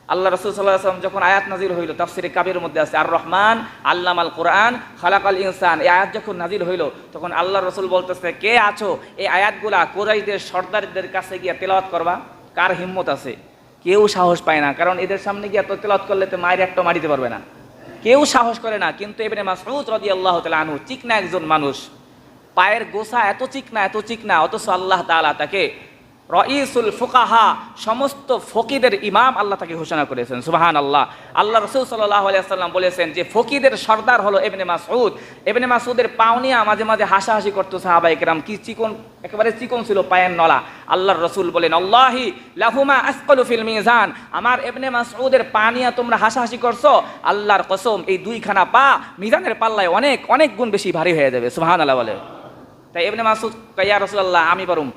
আল্লাহ রাসূল সাল্লাল্লাহু আলাইহি ওয়াসাল্লাম যখন আয়াত নাজিল হইল, তাফসীরে কাবীরের মধ্যে আছে আর রহমান আল্লামাল কোরআন খালাকাল ইনসান, এই আয়াত যখন নাজিল হইল তখন আল্লাহ রাসূল বলতেছে, কে আছো এই আয়াতগুলা কুরাইশদের সর্দারদের কাছে গিয়ে তেলাওয়াত করবা? কার হিম্মত আছে? কেউ সাহস পায় না, কারণ এদের সামনে গিয়ে এত তেলাওয়াত করলে তো মায়ের একটা মারিতে পারবে না, কেউ সাহস করে না। কিন্তু ইবনে মাসউদ রাদিয়াল্লাহু তাআলা আনহু চিকনা একজন মানুষ, পায়ের গোছা এত চিকনা, অথচ আল্লাহ তাআলা তাকে রাইসুল ফুকাহা, সমস্ত ফকিদের ইমাম আল্লাহ তাকে ঘোষণা করেছেন। সুবহানাল্লাহ। আল্লাহ রাসূল সাল্লাল্লাহু আলাইহি ওয়াসাল্লাম বলেছেন যে ফকিদের সর্দার হলো ইবনে মাসউদ। ইবনে মাসউদের পাও নিয়ে মাঝে মাঝে হাসাহাসি করতো সাহাবায়ে কেরাম, কি চিকন, একেবারে চিকন ছিল পায়ের নলা। আল্লাহর রাসূল বলেন, আল্লাহি লাহুমা আসকালু ফিল মিজান, আমার ইবনে মাসউদের পা নিয়ে তোমরা হাসাহাসি করছো, আল্লাহর কসম এই দুইখানা পা মিজানের পাল্লায় অনেক অনেক গুণ বেশি ভারী হয়ে যাবে। সুবহানাল্লাহ বলে। তাই ইবনে মাসউদ কয়, ইয়া রাসূলুল্লাহ আমি পারুম।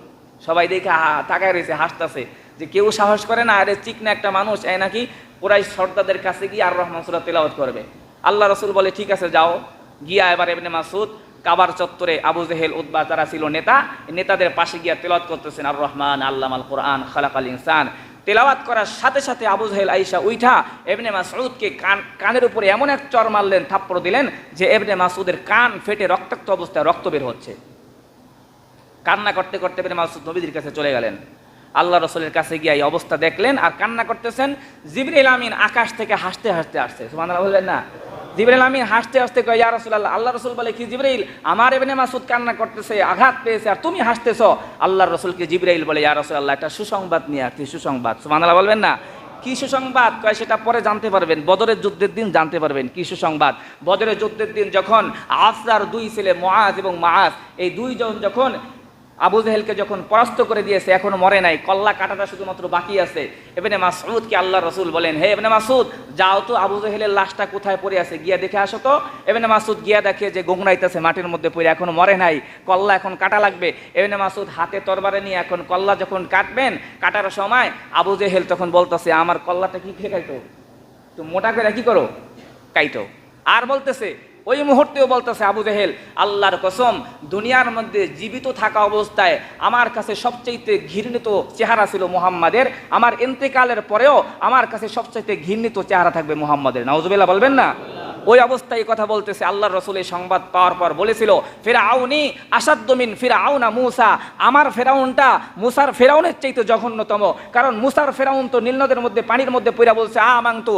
সবাই দেখে তাকায় রয়েছে, হাসতেছে যে কেউ সাহস করে না, আরে চিকনা একটা মানুষ এই নাকি কুরাইশ সর্দারদের কাছে গিয়ে আর রহমান সূরা তেলাওয়াত করবে। আল্লাহ রাসূল বলে, ঠিক আছে যাও। গিয়া এবার ইবনে মাসউদ কাবার চত্বরে আবু জেহেল, উতবা যারা ছিল নেতাদের পাশে গিয়া তেলাওয়াত করতেছেন আর রহমান আল্লামাল কোরআন খালাকাল ইনসান। তেলাওয়াত করার সাথে সাথে আবু জেহেল আইসা উঠা ইবনে মাসউদকে কানের উপরে এমন এক চড় মারলেন, থাপ্পড় দিলেন যে ইবনে মাসউদের কান ফেটে রক্তাক্ত অবস্থায় রক্ত বের হচ্ছে। কান্না করতে করতে ইবনে মাসউদ নবীর কাছে চলে গেলেন। আল্লাহ রাসূলের কাছে গিয়ে এই অবস্থা দেখলেন আর কান্না করতেছেন। জিবরাইল আমিন আকাশ থেকে হাসতে হাসতে আসছে। সুবহানাল্লাহ বললেন না? জিবরাইল আমিন হাসতে হাসতে কয়, ইয়া রাসূলুল্লাহ। আল্লাহ রাসূল বলে, কি জিবরাইল, আমার ইবনে মাসউদ কান্না করতেছে, আঘাত পেয়েছে, আর তুমি হাসতেছো। আল্লাহর রাসূলকে জিবরাইল বলে, ইয়া রাসূলুল্লাহ একটা সুসংবাদ নিয়ে আসছি, সুসংবাদ। সুবহানাল্লাহ বলবেন না? কি সুসংবাদ? কয় সেটা পরে জানতে পারবেন, বদরের যুদ্ধের দিন জানতে পারবেন কি সুসংবাদ। বদরের যুদ্ধের দিন যখন আফসার 2 ছেলে মুআজ এবং মাআজ, এই 2 জন যখন আবু জেহেলকে যখন পরাস্ত করে দিয়েছে, এখনো মরে নাই, কল্লা কাটাটা শুধুমাত্র বাকি আছে। ইবনে মাসউদকে আল্লাহর রাসূল বলেন, হে ইবনে মাসউদ, যাও তো আবু জেহেলের লাশটা কোথায় পড়ে আছে গিয়া দেখে আসো তো। ইবনে মাসউদ গিয়া দেখে যে গোংরাইতেছে মাটির মধ্যে পড়ে, এখনো মরে নাই, কল্লা এখন কাটা লাগবে। ইবনে মাসউদ হাতে তরবারে নিয়ে এখন কল্লা যখন কাটবেন, কাটার সময় আবু জেহেল তখন বলতেছে, আমার কল্লাটা কি খেয়ে কাটো, তো মোটা করে কি করো, কাইটো। আর বলতেছে, ওই মুহূর্তেও বলতেছে আবু জেহেল, আল্লাহর কসম, দুনিয়ার মধ্যে জীবিত থাকা অবস্থায় আমার কাছে সবচেয়ে ঘৃণিত চেহারা ছিল মুহাম্মাদের, আমার ইন্তেকালের পরেও আমার কাছে সবচেয়ে ঘৃণিত চেহারা থাকবে মুহাম্মাদের। নাউজুবিল্লাহ বলবেন না? ওই অবস্থায় কথা বলতেছে। আল্লাহর রাসূলের সংবাদ পাওয়ার পর বলেছিল, ফিরআউনি আসাদ্দু মিন ফিরআউনা মূসা, আমার ফেরাউনটা মুসার ফেরাউনের চাইতে জঘন্যতম। কারণ মুসার ফেরাউন তো নীল নদের মধ্যে পানির মধ্যে পড়ে বলছে, আমানতু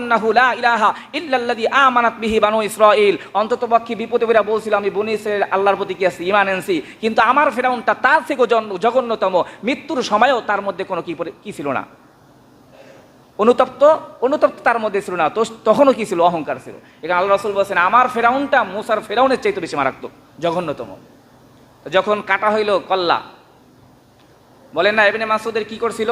আন্নাহু লা ইলাহা ইল্লাল্লাযী আমানাত বিহি বানু ইসরাঈল, অন্ততপক্ষে বিপদে পড়ে বলছিল আমি বনী ইসরাঈল আল্লাহর প্রতি কি আছে ঈমান আনছি। কিন্তু আমার ফেরাউনটা তার থেকে জঘন্যতম, মৃত্যুর সময়ও তার মধ্যে কোনো কি ছিল না, অনুতপ্ত তার মধ্যে ছিল না, তো তখনও কি ছিল, অহংকার ছিল। এখানে আল্লাহ রাসূল বলছেন আমার ফেরাউনটা মুসার ফেরাউনের চাইতে বেশি মারাত্মক, জঘন্যতম। যখন কাটা হইল কল্লা, বলেন না ইবনে মাসউদের কি করছিল?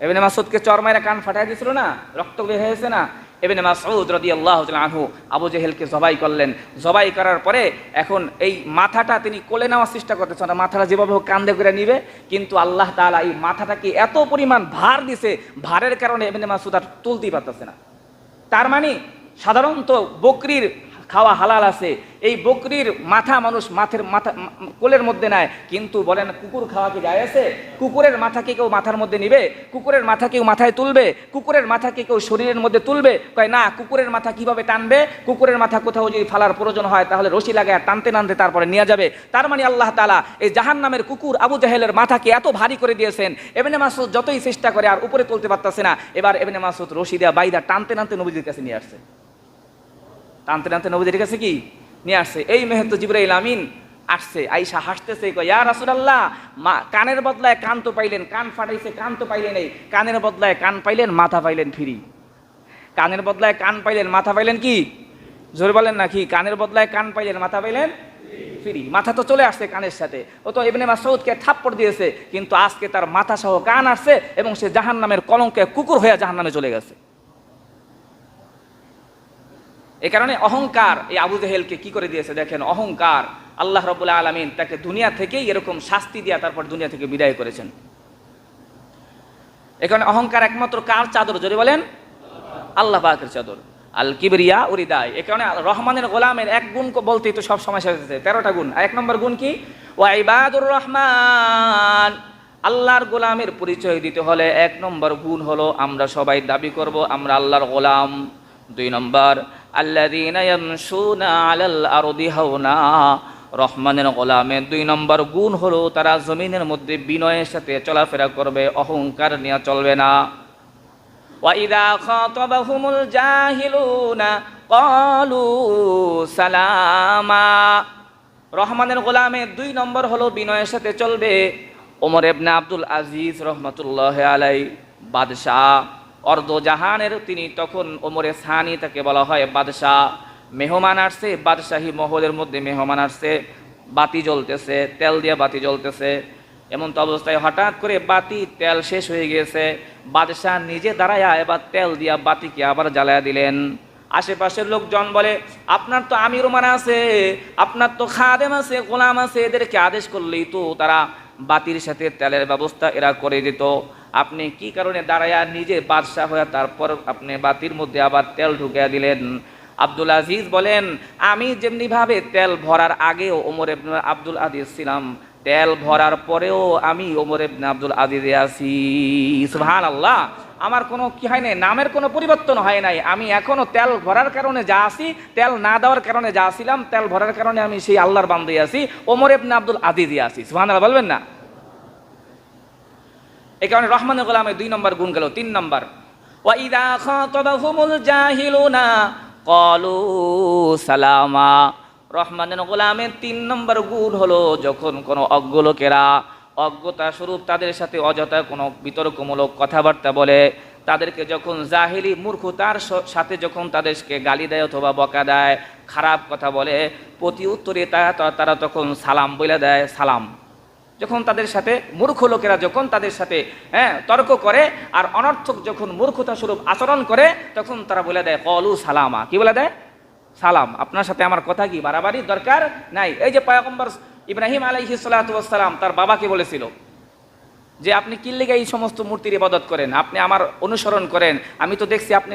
ইবনে মাসউদকে চর মাইরা কান ফাটাই দিয়েছিল না, রক্ত বের হয়েছে না। ইবনে মাসউদ রাদিয়াল্লাহু তাআলা আনহু আবু জেহেলকে জবাই করলেন। জবাই করার পরে এখন এই মাথাটা তিনি কোলে নেওয়ার চেষ্টা করতেছেন, মাথাটা যেভাবে হোক কান্দে করে নিবে, কিন্তু আল্লাহ তাআলা এই মাথাটাকে এত পরিমাণ ভার দিছে, ভারের কারণে ইবনে মাসউদ আর তুলতেই পারতেছে না। তার মানে সাধারণত বকরির খাওয়া হালাল আছে, এই বকরির মাথা মানুষ মাথা কোলের মধ্যে নেয়, কিন্তু বলেন কুকুর খাওয়া কি যায় আছে? কুকুরের মাথাকে কেউ মাথার মধ্যে নিবে? কুকুরের মাথা কেউ মাথায় তুলবে? কুকুরের মাথাকে কেউ শরীরের মধ্যে তুলবে? কয় না। কুকুরের মাথা কিভাবে টানবে? কুকুরের মাথা কোথাও যদি ফালার প্রয়োজন হয় তাহলে রশি লাগায় টানতে টানতে তারপরে নিয়ে যাবে। তার মানে আল্লাহ তাআলা এই জাহান্নামের কুকুর আবু জেহেলের মাথাকে এত ভারী করে দিয়েছেন, ইবনে মাসউদ যতই চেষ্টা করে আর উপরে তুলতে পারতেছে না। এবার ইবনে মাসউদ রশি দেয়া বাইদা টানতে টানতে নবীজির কাছে নিয়ে আসছে, টানতে টানতে নবীজির কাছে কি নিয়ে আসছে। এই মুহূর্তে জিবরাইল আমিন আসছে, আয়েশা হাসতেছে, কয় ইয়া রাসূলুল্লাহ, কানের বদলায় কান তো পাইলেন, কান ফাটাইছে কান তো পাইলেন, এই কানের বদলায় কান পাইলেন, মাথা পাইলেন ফ্রি। কানের বদলায় কান পাইলেন, মাথা পাইলেন কি? জোরে বলেন না কি? কানের বদলায় কান পাইলেন, মাথা পাইলেন ফ্রি। মাথা তো চলে আসছে কানের সাথে, ও তো ইবনে মাসউদকে থাপ্পড় দিয়েছে, কিন্তু আজকে তার মাথা সহ কান আসছে এবং সে জাহান্নামের কলঙ্কে কুকুর হয়ে জাহান্নামে চলে গেছে। এই কারণে অহংকার এই আবু জেহেলকে কি করে দিয়েছে দেখেন, অহংকার। আল্লাহ রাব্বুল আলামিন তাকে দুনিয়া থেকেই এরকম শাস্তি দিয়া তারপর দুনিয়া থেকে বিদায় করেছেন। এখানে অহংকার একমাত্র কার চাদর? জোরে বলেন, আল্লাহ পাকের চাদর। আল কিবরিয়া উরিদায়। এই কারণে রহমানের গোলামের এক গুণ বলতেই তো সব সময় শেষ হয়েছে, 13টা গুণ। এক নম্বর গুণ কি? ওয়া ইবাদুর রহমান। আল্লাহর গোলামের পরিচয় দিতে হলে এক নম্বর গুণ হলো আমরা সবাই দাবি করব আমরা আল্লাহর গোলাম। 2 নম্বর আল্লাযীনা ইয়ামশুনা আলাল আরদি হাওনা। রহমানের গোলামের 2 নম্বর গুণ হলো তারা জমিনের মধ্যে বিনয়ের সাথে চলাফেরা করবে, অহংকার নিয়ে চলবে না। ওয়া ইযা খাতাবাহুমুল জাহিলুনা ক্বালু সালামা। রহমানের গোলামের 2 নম্বর হলো বিনয়ের সাথে চলবে। ওমর ইবনে আব্দুল আজিজ রাহমাতুল্লাহি আলাইহি বাদশাহ অর্ধ জাহানের, তিনি তখন ওমরে সানি তাকে বলা হয় বাদশাহ। মেহমান আসছে, বাদশাহী মহলের মধ্যে মেহমান আসছে, বাতি জ্বলতেছে, তেল দিয়ে বাতি জ্বলতেছে। এমন তো অবস্থায় হঠাৎ করে বাতি তেল শেষ হয়ে গিয়েছে। বাদশাহ নিজে দাঁড়ায়া এবার তেল দিয়া বাতিকে আবার জ্বালায়া দিলেন। আশেপাশের লোকজন বলে আপনার তো আমির ওমারা আছে, আপনার তো খাদেম আছে, গোলাম আছে, এদেরকে আদেশ করলেই তো তারা বাতির সাথে তেলের ব্যবস্থা এরা করে দিত। আপনি কি কারণে দাঁড়ায়া নিজে বাদশাহ হয়ে তারপর আপনি বাতির মধ্যে আবার তেল ঢুকিয়ে দিলেন? আব্দুল আজিজ বলেন আমি যেমনিভাবে তেল ভরার আগেও ওমর ইবনে আব্দুল আজিজ ছিলাম, তেল ভরার পরেও আমি ওমর ইবনে আব্দুল আজিজে আছি। সুবহানাল্লাহ। আমার কোনো কি হয় নাই, নামের কোনো পরিবর্তন হয় নাই। আমি এখনো তেল ভরার কারণে যা আছি, তেল না দেওয়ার কারণে যা ছিলাম, তেল ভরার কারণে আমি সেই আল্লাহর বান্দী আছি, ওমর ইবনে আব্দুল আজিজে আছি। সুবহানাল্লাহ বলবেন না? এই কারণে রহমানের গোলামের 2 নম্বর গুণ গেল। 3 নম্বর ওয়া ইযা খাতাবাহুমুল জাহিলুনা ক্বালু সালামা। রহমানের গোলামের 3 নম্বর গুণ হলো যখন কোনো অজ্ঞ লোকেরা অজ্ঞতা স্বরূপ তাদের সাথে অযথা কোনো বিতর্কমূলক কথাবার্তা বলে, তাদেরকে যখন জাহিলি মূর্খতার সাথে যখন তাদেরকে গালি দেয় অথবা বকা দেয়, খারাপ কথা বলে, প্রতি উত্তরে তারা তখন সালাম বলে দেয়। সালাম যখন তাদের সাথে মূর্খ লোকেরা যখন তাদের সাথে তর্ক করে আর অনর্থক যখন মূর্খতা স্বরূপ আচরণ করে, তখন তারা বলে দেয় ক্বালু সালামা। কি বলে দেয়? সালাম। আপনার সাথে আমার কথা কি বাড়াবাড়ি দরকার নাই। এই যে পয়গম্বর ইব্রাহিম আলাইহিস সালাতু ওয়াস সালাম তার বাবাকে বলেছিল, যে আপনি কি লেগে এই সমস্ত মূর্তির ইবাদত করেন, আপনি আমার অনুসরণ করেন, আমি তো দেখছি আপনি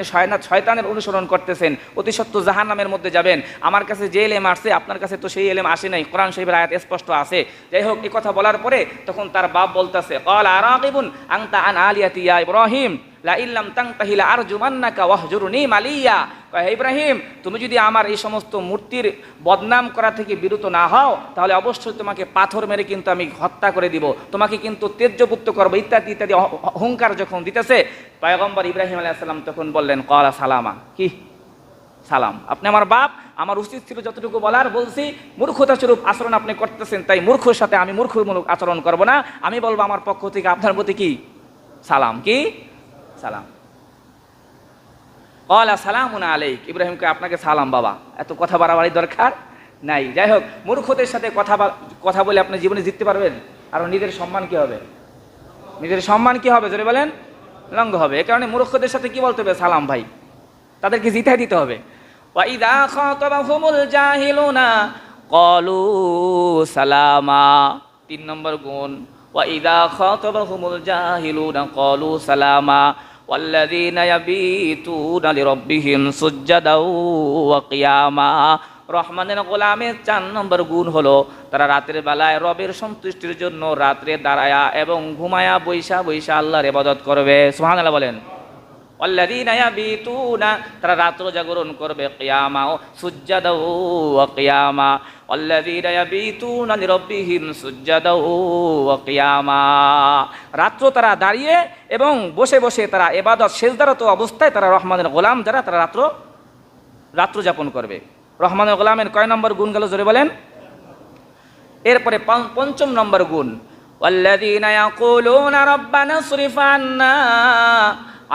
শয়তানের অনুসরণ করতেছেন, অতি সত্য জাহান্নামের মধ্যে যাবেন। আমার কাছে যে এলেম আসছে আপনার কাছে তো সেই এলেম আসে নাই, কোরআন শরীফের আয়াত স্পষ্ট আছে। যাই হোক, এই কথা বলার পরে তখন তার বাপ বলতেছে, ক্বালা আরাগিবুন আনতা আন আলিয়াতি ইয়া ইব্রাহিম লা ইল্লাম তানতাহি লা আরজুমান্নাকা ওয়াহজুরনি মালিয়া। হে ইব্রাহিম, তুমি যদি আমার এই সমস্ত মূর্তির বদনাম করা থেকে বিরত না হও, তাহলে অবশ্যই তোমাকে পাথর মেরে কিন্তু আমি হত্যা করে দিব, তোমাকে কিন্তু তেজ্যপুত্র করবো, ইত্যাদি ইত্যাদি হুঙ্কার যখন দিতেছে, পয়গম্বর ইব্রাহিম আলাইহিস সালাম তখন বললেন, ক্বালা সালামা, কি সালাম, আপনি আমার বাপ, আমার উচিত ছিল যতটুকু বলার বলছি, মূর্খতা স্বরূপ আচরণ আপনি করতেছেন, তাই মূর্খর সাথে আমি মূর্খমূলক আচরণ করব না, আমি বলবো আমার পক্ষ থেকে আপনার প্রতি কি সালাম, কি সালাম। ক্বালা সালামুন আলাইক, ইব্রাহিমকে আপনাকে সালাম বাবা, এত কথা বাড়াবাড়ি দরকার নাই। যাই হোক, মূর্খদের সাথে কথা বলে আপনি জীবনে জিততে পারবেন, আর নিজের সম্মান কি হবে, নিজের সম্মান কি হবে জোরে বলেন, লঙ্ঘ হবে। এ কারণে মূর্খদের সাথে কি বলতে হবে, সালাম ভাই, তাদেরকে জিতাই দিতে হবে। ওয়া ইযা খাতাবাহুমুল জাহিলুনা ক্বালু সালামা, 3 নম্বর গুণ, ওয়া ইযা খাতাবাহুমুল জাহিলুনা ক্বালু সালামা ওয়াল্লাযীনা ইয়াবিতুনা লিরাব্বিহিম সুজদাও ওয়া কিয়ামা। রহমানের গোলামের 4 নম্বর গুণ হলো তারা রাতের বেলায় রবের সন্তুষ্টির জন্য রাত্রে দাঁড়ায়া এবং ঘুমায়া বৈশা বৈশা আল্লাহর ইবাদত করবে। সুবহানাল্লাহ বলেন। ওয়াল্লাযীনা ইয়াবিতুনা, তারা রাত্র জাগরণ করবে, কিয়ামা সুজদাও ওয়া কিয়ামা, ওয়াল্লাযীনা ইয়াবিতুনা লিরাব্বিহিম সুজদাও ওয়া কিয়ামা। রাত্র তারা দাঁড়িয়ে এবং বসে বসে তারা ইবাদত সিজদারত অবস্থায় তারা রহমানের গোলাম যারা, তারা রাত্র যাপন করবে। রহমানের গোলামের কয় নম্বর গুণ গেল জোরে বলেন। এরপরে 5ম নম্বর গুণ, ওয়াল্লাযীনা ইয়াকুলুনা রাব্বানা ইসরিফ আন্না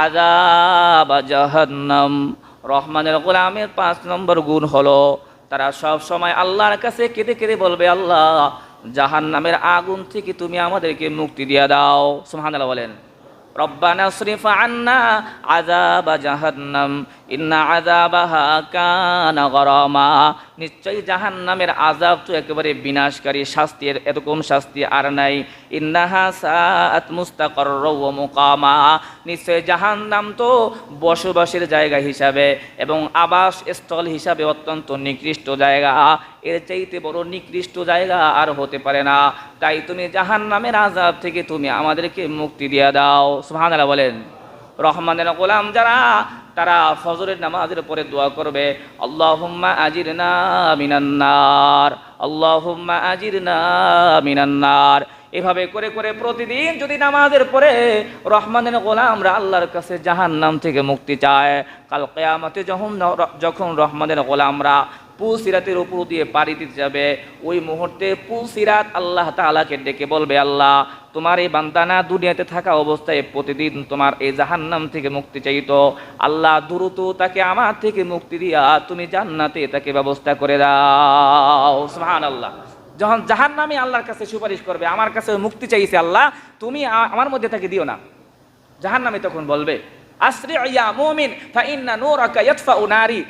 আযাব জাহান্নাম। রহমানের গোলামের 5 নম্বর গুণ হলো তারা সব সময় আল্লাহর কাছে কেঁদে কেঁদে বলবে, আল্লাহ জাহান্নামের আগুন থেকে তুমি আমাদেরকে মুক্তি দিয়ে দাও। সুবহানাল্লাহ বলেন। রব্বানা ইসরিফ আন্না আযাব জাহান্নাম ইন্না আযাবাহা কানা গরামা। নিশ্চয়ই জাহান্নামের আযাব তো একেবারে বিনাশকারী শাস্তি, এরকম শাস্তি আর নাই। ইন্নাহা সাআত মুস্তাকাররা ওয়া মুকামা। নিশ্চয়ই জাহান্নাম তো বসবাসের জায়গা হিসাবে এবং আবাস স্থল হিসাবে অত্যন্ত নিকৃষ্ট জায়গা, এর চাইতে বড় নিকৃষ্ট জায়গা আর হতে পারে না। তাই তুমি জাহান্নামের আযাব থেকে তুমি আমাদেরকে মুক্তি দিয়ে দাও। সুবহানাল্লাহ বলেন। রহমানের গোলাম যারা, তারা ফজরের নামাজের পরে দোয়া করবে, আল্লাহুম্মা আজিরনা মিনান নার, আল্লাহুম্মা আজিরনা মিনান নার। এভাবে করে করে প্রতিদিন যদি নামাজের পরে রহমানের গোলামরা আল্লাহর কাছে জাহান্নাম থেকে মুক্তি চায়, কাল কিয়ামতে যখন রহমানের গোলামরা পুলসিরাতের উপর দিয়ে পাড়ি দিতে যাবে, ওই মুহূর্তে পুলসিরাত আল্লাহ তাআলাকে ডেকে বলবে, আল্লাহ তোমার এই বান্দানা দুনিয়াতে থাকা অবস্থায় প্রতিদিন তোমার এই জাহান্নাম থেকে মুক্তি চাইতো, আল্লাহ দ্রুত তাকে আমার থেকে মুক্তি দিয়া তুমি জান্নাতে তাকে ব্যবস্থা করে দাও। সুবহানাল্লাহ। যখন জাহান্নামী আল্লাহর কাছে সুপারিশ করবে, আমার কাছে মুক্তি চাইছে আল্লাহ, তুমি আমার মধ্যে তাকে দিও না, জাহান্নামী তখন বলবে, আসরি ইয়া মুমিন ফা ইন্না নূরাকা ইয়াতফাউ নারি।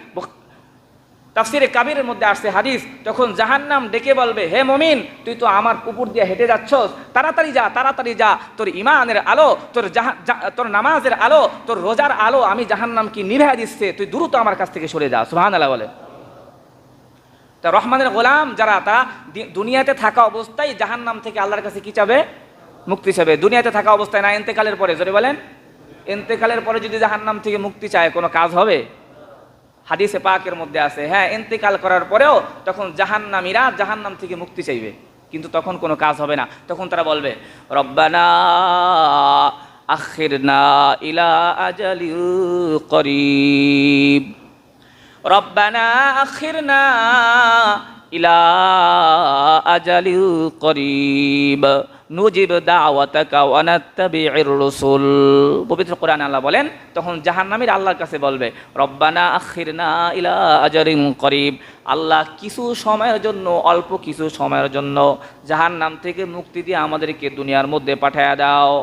তাফসিরে কাবীরের মধ্যে আসছে হাদিস, তখন জাহান্নাম ডেকে বলবে, হে মুমিন, তুই তো আমার উপর দিয়ে হেঁটে যাচ্ছস, তাড়াতাড়ি যা, তাড়াতাড়ি যা, তোর ঈমানের আলো, তোর নামাজের আলো, তোর রোজার আলো আমি জাহান্নামকে নিভা দিচ্ছে, তুই দ্রুত আমার কাছ থেকে সরে যা। সুবহানাল্লাহ বলে। তা রহমানের গোলাম যারা, তারা দুনিয়াতে থাকা অবস্থায় জাহান্নাম থেকে আল্লাহর কাছে কি চাবে, মুক্তি চাবে। দুনিয়াতে থাকা অবস্থায় না, ইন্তেকালের পরে। জোরে বলেন। ইন্তেকালের পরে যদি জাহান্নাম থেকে মুক্তি চায়, কোনো কাজ হবে? হাদিসে পাকের মধ্যে আছে, হ্যাঁ, ইন্তেকাল করার পরেও তখন জাহান্নামীরা জাহান্নাম থেকে মুক্তি চাইবে, কিন্তু তখন কোনো কাজ হবে না। তখন তারা বলবে, রব্বানা আখিরনা ইলা আজালিল করিব, রব্বানা আখিরনা ইলা আজালিল করিব নুজিব দাওয়াতাকা ওয়া নাত্তাবিউর রাসূল। পবিত্র কোরআনে আল্লাহ বলেন, তখন জাহান্নামীরা আল্লাহর কাছে বলবে, রব্বানা আখিরনা ইলা আজালিন করিব, আল্লাহ কিছু সময়ের জন্য, অল্প কিছু সময়ের জন্য জাহান্নাম থেকে মুক্তি দিয়ে আমাদেরকে দুনিয়ার মধ্যে পাঠায়া দাও।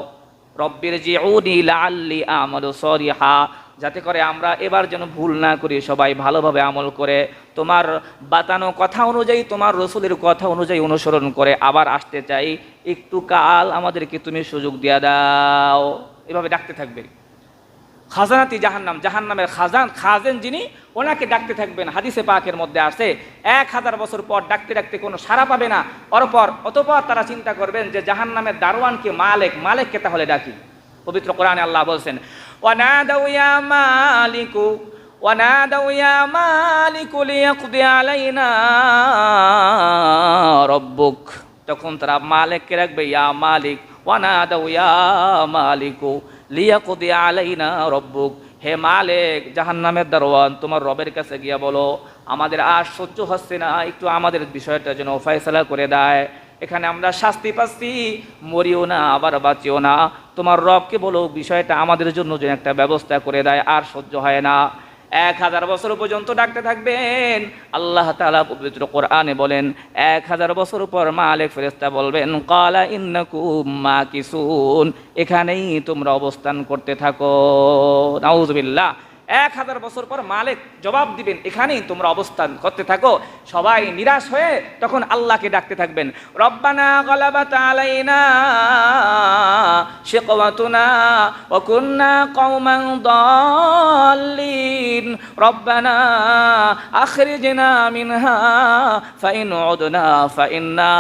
রব্বির জিউনি লাআল্লি আমালু সলিহা যাতে করে আমরা এবার যেন ভুল না করি, সবাই ভালোভাবে আমল করে তোমার বাতানো কথা অনুযায়ী, তোমার রসুলের কথা অনুযায়ী অনুসরণ করে আবার আসতে চাই, একটু কাল আমাদেরকে তুমি সুযোগ দিয়ে দাও। এভাবে ডাকতে থাকবে। খাজানাতি জাহান্নাম, জাহান্নামের খাজেন যিনি, ওনাকে ডাকতে থাকবেন। হাদিসে পাকের মধ্যে আছে 1000 বছর পর ডাকতে ডাকতে কোনো সাড়া পাবে না। অতঃপর তারা চিন্তা করবেন যে জাহান্নামের দারোয়ানকে মালিককে তাহলে ডাকি। পবিত্র কোরআনে আল্লাহ বলছেন, ওয়ানাদাউ ইয়া মালিকু ওয়ানাদাউ ইয়া মালিকু লিয়াকদি আলাইনা রাব্বুক। তখন তারা মালিককে ডাকবে, ইয়া মালিক, ওয়ানাদাউ ইয়া মালিকু লিয়াকদি আলাইনা রাব্বুক। হে মালিক, জাহান্নামের দারোয়ান, তোমার রবের কাছে গিয়া বলো আমাদের আর সহ্য হচ্ছে না, একটু আমাদের বিষয়টা যেন ফয়সালা করে দেয়। এখানে আমরা শাস্তি পাচ্ছি, মরিও না আবার বাঁচিও না, তোমার রবকে বলো বিষয়টা আমাদের জন্য যেন একটা ব্যবস্থা করে দেয়, আর সহ্য হয় না। 1000 বছর পর্যন্ত ডাকতে থাকবেন। আল্লাহ তাআলা পবিত্র কোরআনে বলেন 1000 বছর পর মালিক ফেরেশতা বলবেন, ক্বালা ইন্নাকুম মাকিসুন, এখানেই তোমরা অবস্থান করতে থাকো। নাউযুবিল্লাহ। 1000 বছর পর মালিক জবাব দিবেন, এখানেই তোমরা অবস্থান করতে থাকো। সবাই নিরাশ হয়ে তখন আল্লাহকে ডাকতে থাকবেন, রব্বানা গালাবাত আলাইনা শিকওয়াতুনা ওয়া কুন্না কওমান দাল্লিন রব্বানা আখরিজনা মিনহা ফাইন উদনা ফাইন্না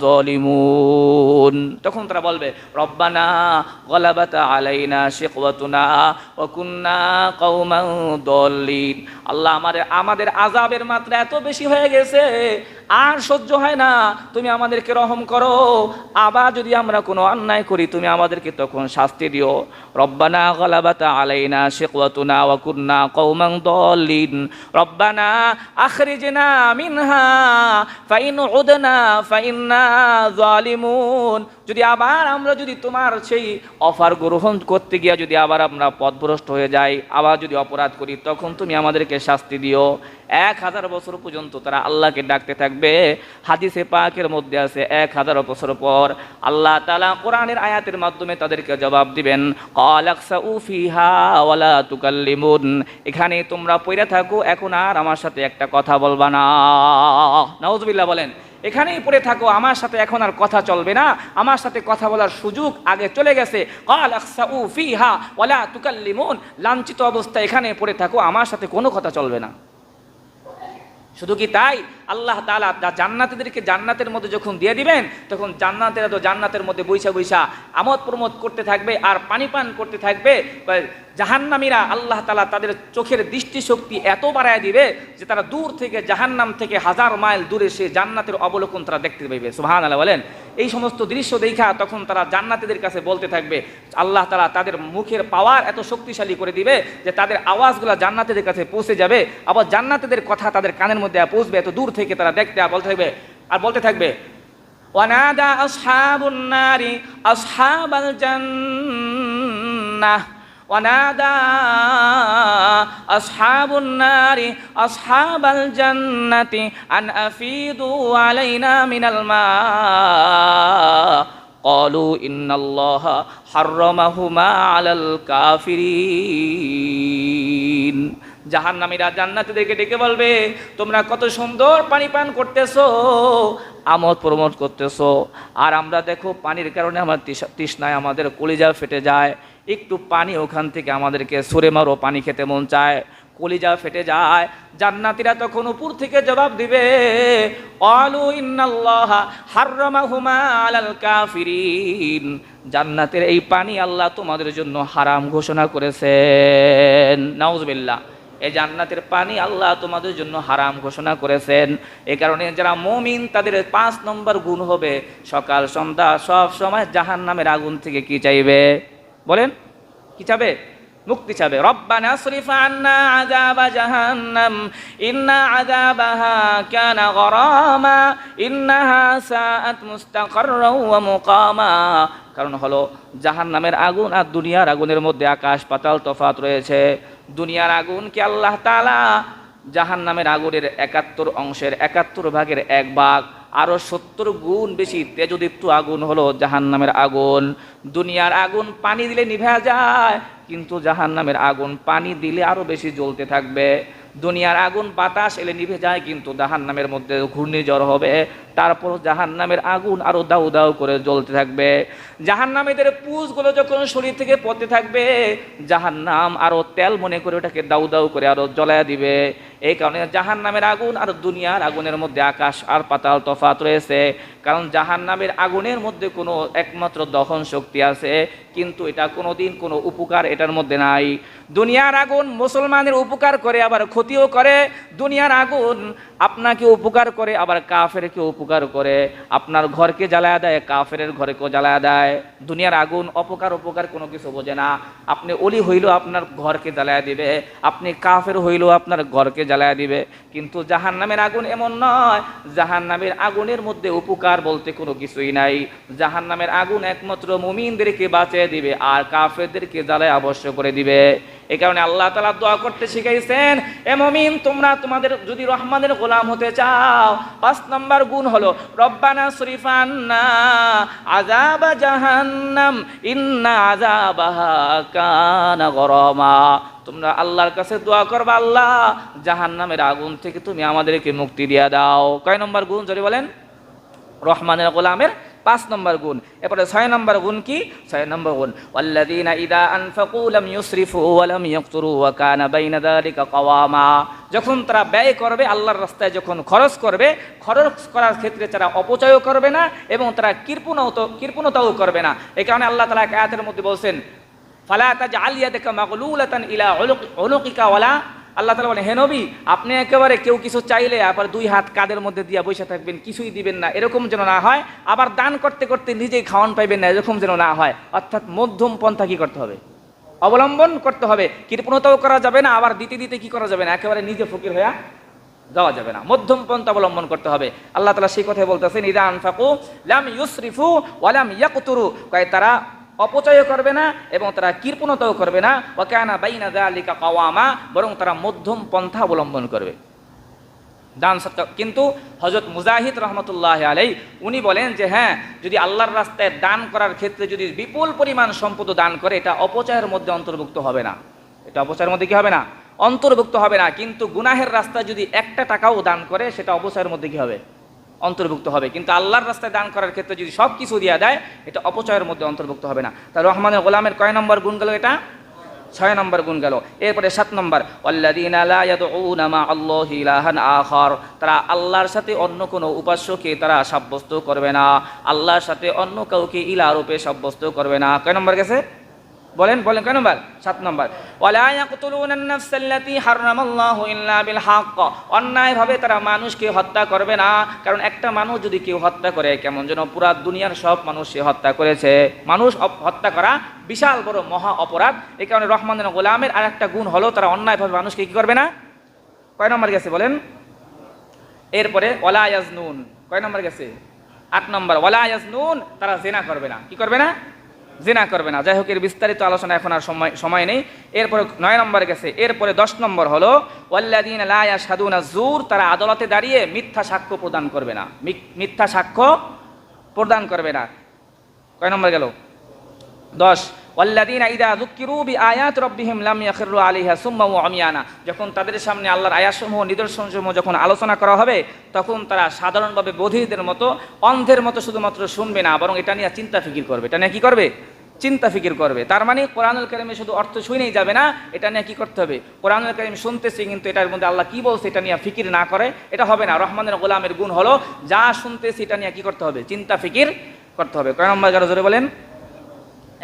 যালিমুন। তখন তারা বলবে, রব্বানা গালাবাত আলাইনা শিকওয়াতুনা ওয়া কুন্না কওমান দাল্লিন। আল্লাহ, আমাদের আযাবের মাত্রা এত বেশি হয়ে গেছে, আর সহ্য হয় না, তুমি আমাদেরকে রহম করো। আবার যদি আমরা কোনো অন্যায় করি তুমি আমাদেরকে তখন শাস্তি দিও। রব্বানা গালাবাত আলাইনা শিকওয়াতুনা ওয়া কুন্না কওমান দাল্লিন রব্বানা আখরিজনা মিনহা ফাইন উদনা ফাইন্না যালিমুন। যদি আবার আমরা তোমার সেই অফার গ্রহণ করতে গিয়ে যদি আবার আমরা পথভ্রষ্ট হয়ে যাই, আবার যদি অপরাধ করি, তখন তুমি আমাদেরকে শাস্তি দিও। 1000 বছর পর্যন্ত তারা আল্লাহকে ডাকতে থাকবে। হাদিসে পাকের মধ্যে আছে 1000 বছর পর আল্লাহ তাআলা কোরআনের আয়াতের মাধ্যমে তাদেরকে জবাব দিবেন, ক্বালাকসাউ ফিহা ওয়ালা তুকাল্লিমুন, এখানে তোমরা পড়ে থাকো, এখন আর আমার সাথে একটা কথা বলবা না। নাউযুবিল্লাহ বলেন। এখানেই পড়ে থাকো, আমার সাথে এখন আর কথা চলবে না, আমার সাথে কথা বলার সুযোগ আগে চলে গেছে। ক্বালাকসাউ ফিহা ওয়ালা তুকাল্লিমুন, লাঞ্ছিত অবস্থায় এখানে পড়ে থাকো, আমার সাথে কোনো কথা চলবে না। শুধু কি তাই, আল্লাহ তাআলা জান্নাতীদেরকে জান্নাতের মধ্যে যখন দিয়ে দিবেন, তখন জান্নাতেরা তো জান্নাতের মধ্যে বৈশা আমোদ প্রমোদ করতে থাকবে আর পানি পান করতে থাকবে। জাহান্নামীরা আল্লাহ তাআলা তাদের চোখের দৃষ্টিশক্তি এত বাড়ায় দিবে যে তারা দূর থেকে, জাহান্নাম থেকে 1000 মাইল দূরে সে জান্নাতের অবলোকন তারা দেখতে পাইবে। সুবহানাল্লাহ বলেন। এই সমস্ত দৃশ্য দেখা তখন তারা জান্নাতীদের কাছে বলতে থাকবে, আল্লাহ তাআলা তাদের মুখের পাওয়ার এত শক্তিশালী করে দিবে যে তাদের আওয়াজগুলো জান্নাতীদের কাছে পৌঁছে যাবে, আবার জান্নাতীদের কথা তাদের কানের মধ্যে পৌঁছবে, এত দূর থেকে তারা দেখতে বলতে থাকবে ওয়ানাদা আসহাবুন নারি আসহাবাল জান্নাহ ওয়ানাদা আসহাবুন নারি আসহাবাল জান্নাতি আন আফিদু আলাইনা মিনাল মা ক্বালু ইন্নাল্লাহা হাররামাহুমা আলাল কাফিরিন। জাহান্নামীরা জান্নাতীদেরকে ডেকে বলবে, তোমরা কত সুন্দর পানি পান করতেছো, আমোদ প্রমোদ করতেছো, আর আমরা দেখো পানির কারণে আমার তৃষ্ণায় আমাদের কলিজা ফেটে যায়, একটু পানি ওখান থেকে আমাদেরকে সরে মারো, পানি খেতে মন চায়, কলিজা ফেটে যায়। জান্নাতীরা তখন উপর থেকে জবাব দিবে, ক্বালু ইন্নাল্লাহা হাররামাহুমা আলাল কাফিরিন, জান্নাতের এই পানি আল্লাহ তোমাদের জন্য হারাম ঘোষণা করেছেন। নাউযুবিল্লাহ। এই জান্নাতের পানি আল্লাহ তোমাদের জন্য হারাম ঘোষণা করেছেন। এই কারণে যারা মুমিন তাদের 5 নম্বর গুণ হবে, সকাল সন্ধ্যা সব সময় জাহান্নামের আগুন থেকে কি চাইবে বলেন? কি চাবে? মুক্তি চাবে। রব্বানা আসরিফ আন্না আযাবা জাহান্নাম ইন্না আযাবাহা কানা গরামা ইন্নাহা সাআত মুস্তাকাররাও ওয়া মুকামা। কারণ হলো জাহান্নামের আগুন আর দুনিয়ার আগুনের মধ্যে আকাশ পাতাল তফাত রয়েছে। দুনিয়ার আগুনকে আল্লাহ তাআলা জাহান্নামের আগুনের 71 অংশের 71 ভাগের 1 ভাগ আরো 70 গুণ বেশি তেজদীপ্ত আগুন হলো জাহান্নামের আগুন। দুনিয়ার আগুন পানি দিলে নিভে যায়, কিন্তু জাহান্নামের আগুন পানি দিলে আরো বেশি জ্বলতে থাকবে। দুনিয়ার আগুন বাতাস এলে নিভে যায়, কিন্তু জাহান্নামের মধ্যে ঘূর্ণিঝড় হবে, তারপর জাহান্নামের আগুন আরো দাউ দাউ করে জ্বলতে থাকবে। জাহান্নামীদের পুঁজগুলো যখন শরীর থেকে পড়তে থাকবে, জাহান্নাম আরো তেল মনে করে ওটাকে দাউ দাউ করে আরো জ্বলায় দিবে। এই কারণে জাহান্নামের আগুন আর দুনিয়ার আগুনের মধ্যে আকাশ আর পাতাল তফাৎ রয়েছে। কারণ জাহান্নামের আগুনের মধ্যে কোনো একমাত্র দহন শক্তি আছে, কিন্তু এটা কোনোদিন কোনো উপকার এটার মধ্যে নাই। দুনিয়ার আগুন মুসলমানের উপকার করে আবার ক্ষতিও করে। দুনিয়ার আগুন আপনাকে উপকার করে আবার কাফেরকে উপকার করে। আপনার ঘরকে জ্বালায়া দেয়, কাফেরের ঘরকেও জ্বালায়া দেয়। দুনিয়ার আগুন অপকার উপকার কোনো কিছু বোঝে না। আপনি অলি হইলেও আপনার ঘরকে জ্বালায়া দিবে, আপনি কাফের হইলেও আপনার ঘরকে জ্বালায়া দিবে। কিন্তু জাহান্নামের আগুন এমন নয়। জাহান্নামের আগুনের মধ্যে উপকার বলতে কোনো কিছুই নাই। জাহান্নামের আগুন একমাত্র মুমিনদেরকে বাঁচিয়ে দিবে আর কাফেরদেরকে জ্বালায় অবশ্য করে দিবে। এই কারণে আল্লাহ তাআলা দোয়া করতে শিখাইছেন, এ মুমিন তোমরা তোমাদের যদি রহমানের গোলাম হতে চাও, 5 নম্বর গুণ হলো রব্বানা সরিফান্না আযাব জাহান্নাম ইন্না আযাবাহা কানা গরামা। তোমরা আল্লাহর কাছে দোয়া করবা, আল্লাহ জাহান্নামের আগুন থেকে তুমি আমাদেরকে মুক্তি দিয়া দাও। কয় নম্বর গুণ যদি বলেন? রহমানের গোলামের 5 নম্বর গুণ। এরপরে 6 নম্বর গুণ কি? 6 নম্বর গুণ ওয়াল্লাযীনা ইযা আনফাকু লাম ইউসরিফু ওয়া লাম ইয়াকতুরু ওয়া কানা বাইনা যালিকা কাওয়ামা। যখন তারা ব্যয় করবে, আল্লাহর রাস্তায় যখন খরচ করবে, খরচ করার ক্ষেত্রে তারা অপচয়ও করবে না এবং তারা কৃপণতাও করবে না। এই কারণে আল্লাহ তাআলা এক আয়াতের মধ্যে বলছেন, ফালা তাজআল ইয়াদাকা মাগলুলাতান ইলা উনুকিকা ওয়ালা। আল্লাহ তাআলা বলেন, হে নবী, আপনি একেবারে কেউ কিছু চাইলে আবার 2 হাত কাঁধের মধ্যে দিয়ে বসে থাকবেন, কিছুই দিবেন না, এরকম যেন না হয়। আবার দান করতে করতে নিজেই খাওয়ান পাইবেন না, এরকম যেন না হয়। অর্থাৎ মধ্যম পন্থা কি করতে হবে? অবলম্বন করতে হবে। কৃপণতাও করা যাবে না, আবার দিতে দিতে কি করা যাবে না, একেবারে নিজে ফকির হয়ে যাওয়া যাবে না। মধ্যম পন্থা অবলম্বন করতে হবে। আল্লাহ তাআলা সেই কথাই বলতেছেন, ইযা আনফাকু লাম ইউসরিফু ওয়া লাম ইয়াকতুরু। কয় তারা অপচয় করবে না এবং তারা কৃপণতাও করবে না। ওয়া কানা বাইনা যালিকা কাওয়ামা, বরং তারা মধ্যম পন্থা অবলম্বন করবে। দান সৎকার। কিন্তু হযরত মুজাহিদ রাহমাতুল্লাহি আলাইহি উনি বলেন যে হ্যাঁ, যদি আল্লাহর রাস্তায় দান করার ক্ষেত্রে যদি বিপুল পরিমাণ সম্পদ দান করে, এটা অপচয়ের মধ্যে অন্তর্ভুক্ত হবে না। এটা অপচয়ের মধ্যে কি হবে না? অন্তর্ভুক্ত হবে না। কিন্তু গুনাহের রাস্তায় যদি 1 টাকাও দান করে, সেটা অপচয়ের মধ্যে কি হবে? অন্তর্ভুক্ত হবে। কিন্তু আল্লাহর রাস্তায় দান করার ক্ষেত্রে যদি সব কিছু দিয়া দেয়, এটা অপচয়ের মধ্যে অন্তর্ভুক্ত হবে না। তা রহমানের গোলামের কয় নম্বর গুণ গেল? এটা 6 নম্বর গুণ গেল। এরপরে 7 নম্বর, ওয়াল্লাযীনা লা ইয়াদউনা মা আল্লাহি ইলাহান আখার। তারা আল্লাহর সাথে অন্য কোনো উপাস্যকে তারা সাব্যস্ত করবে না, আল্লাহর সাথে অন্য কাউকে ইলাহ রূপে সাব্যস্ত করবে না। কয় নম্বর গেছে? বলেন বলেন, কয় নম্বর? 7 নম্বর। ওয়ালা ইয়াকতুলুনান নাফসাল্লাতী হারামাল্লাহু ইল্লা বিল হক। অন্যায়ভাবে তারা মানুষকে হত্যা করবে না। কারণ একটা মানুষ যদি কেউ হত্যা করে, কেমন যেন পুরা দুনিয়ার সব মানুষ সে হত্যা করেছে। মানুষ হত্যা করা বিশাল বড় মহা অপরাধ। এই কারণে রহমানের গোলামের আরেকটা গুণ হলো তারা অন্যায়ভাবে মানুষকে কি করবে না। কয় নম্বর গেছে বলেন? এরপরে ওয়ালা ইয়াজনুন। কয় নম্বর গেছে? 8 নম্বর। ওয়ালা ইয়াজনুন, তারা জিনা করবে না। কি করবে না? জিনা করবে না। যাই হোক, এর বিস্তারিত আলোচনা এখন আর সময় নেই। এরপরে 9 নম্বর গেছে। এরপরে 10 নম্বর হলো ওয়াল্লাযীনা লা ইয়াশহাদুনা যুর। তারা আদালতে দাঁড়িয়ে মিথ্যা সাক্ষ্য প্রদান করবে না। মিথ্যা সাক্ষ্য প্রদান করবে না। কয় নম্বর গেল? 10। ওয়াল্লাযীনা ইযা যুক্কিরু বিআয়াতি রাব্বিহিম লাম ইয়াখিরু আলাইহা সুম্মা ওয়া উমিয়ানা। যখন তাদের সামনে আল্লাহর আয়াতসমূহ, নিদর্শনসমূহ যখন আলোচনা করা হবে, তখন তারা সাধারণভাবে বধিরদের মতো, অন্ধের মতো শুধুমাত্র শুনবে না, বরং এটা নিয়ে চিন্তা ফিকির করবে। এটা নিয়ে কি করবে? চিন্তা ফিকির করবে। তার মানে কোরআনুল কারীমে শুধু অর্থ শুনেই যাবে না, এটা নিয়ে কি করতে হবে? কোরআনুল কারীম শুনতেছি, কিন্তু এটার মধ্যে আল্লাহ কি বলছে এটা নিয়ে ফিকির না করে, এটা হবে না। রহমানের গোলামের গুণ হলো যা শুনতেছি এটা নিয়ে কি করতে হবে? চিন্তা ফিকির করতে হবে। কয় নম্বর গেল জোরে বলেন?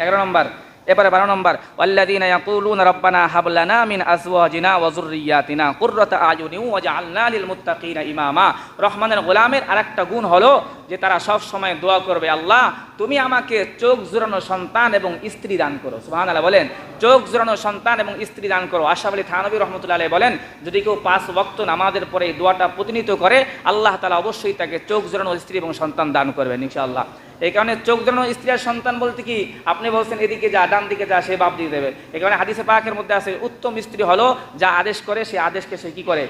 11 নম্বর। এরপরে 12 নম্বর, ওয়াল্লাযীনা ইয়াকুলুনা রাব্বানা হাব লানা মিন আজওয়াজিনা ওয়া যুররিয়াতিনা কুররাতা আয়ুনিন ওয়াজআলনা লিল মুত্তাকিনা ইমামা। রহমানের গোলামের আরেকটা গুণ হলো যে তারা সব সময় দোয়া করবে, আল্লাহ তুমি আমাকে চোখ জোড়ানো সন্তান এবং স্ত্রী দান করো। সুবহানাল্লাহ বলেন, চোখ জোড়ানো সন্তান এবং স্ত্রী দান করো। আশরাফ আলী থানভী রাহমাতুল্লাহ আলাইহি বলেন, যদি কেউ 5 ওয়াক্ত নামাজের পরে এই দোয়াটা প্রতিনিয়ত করে, আল্লাহ তাআলা অবশ্যই তাকে চোখ জোড়ানো স্ত্রী এবং সন্তান দান করবেন ইনশাআল্লাহ। এই কারণে চোখ জোড়ানো স্ত্রী আর সন্তান বলতে কি, আপনি বলছেন এদিকে যা, ডান দিকে যা, সে বাপ দিয়ে দেবে। এই কারণে হাদিসে পাকের মধ্যে আছে, উত্তম স্ত্রী হলো যা আদেশ করে, সে আদেশকে সে কি করে?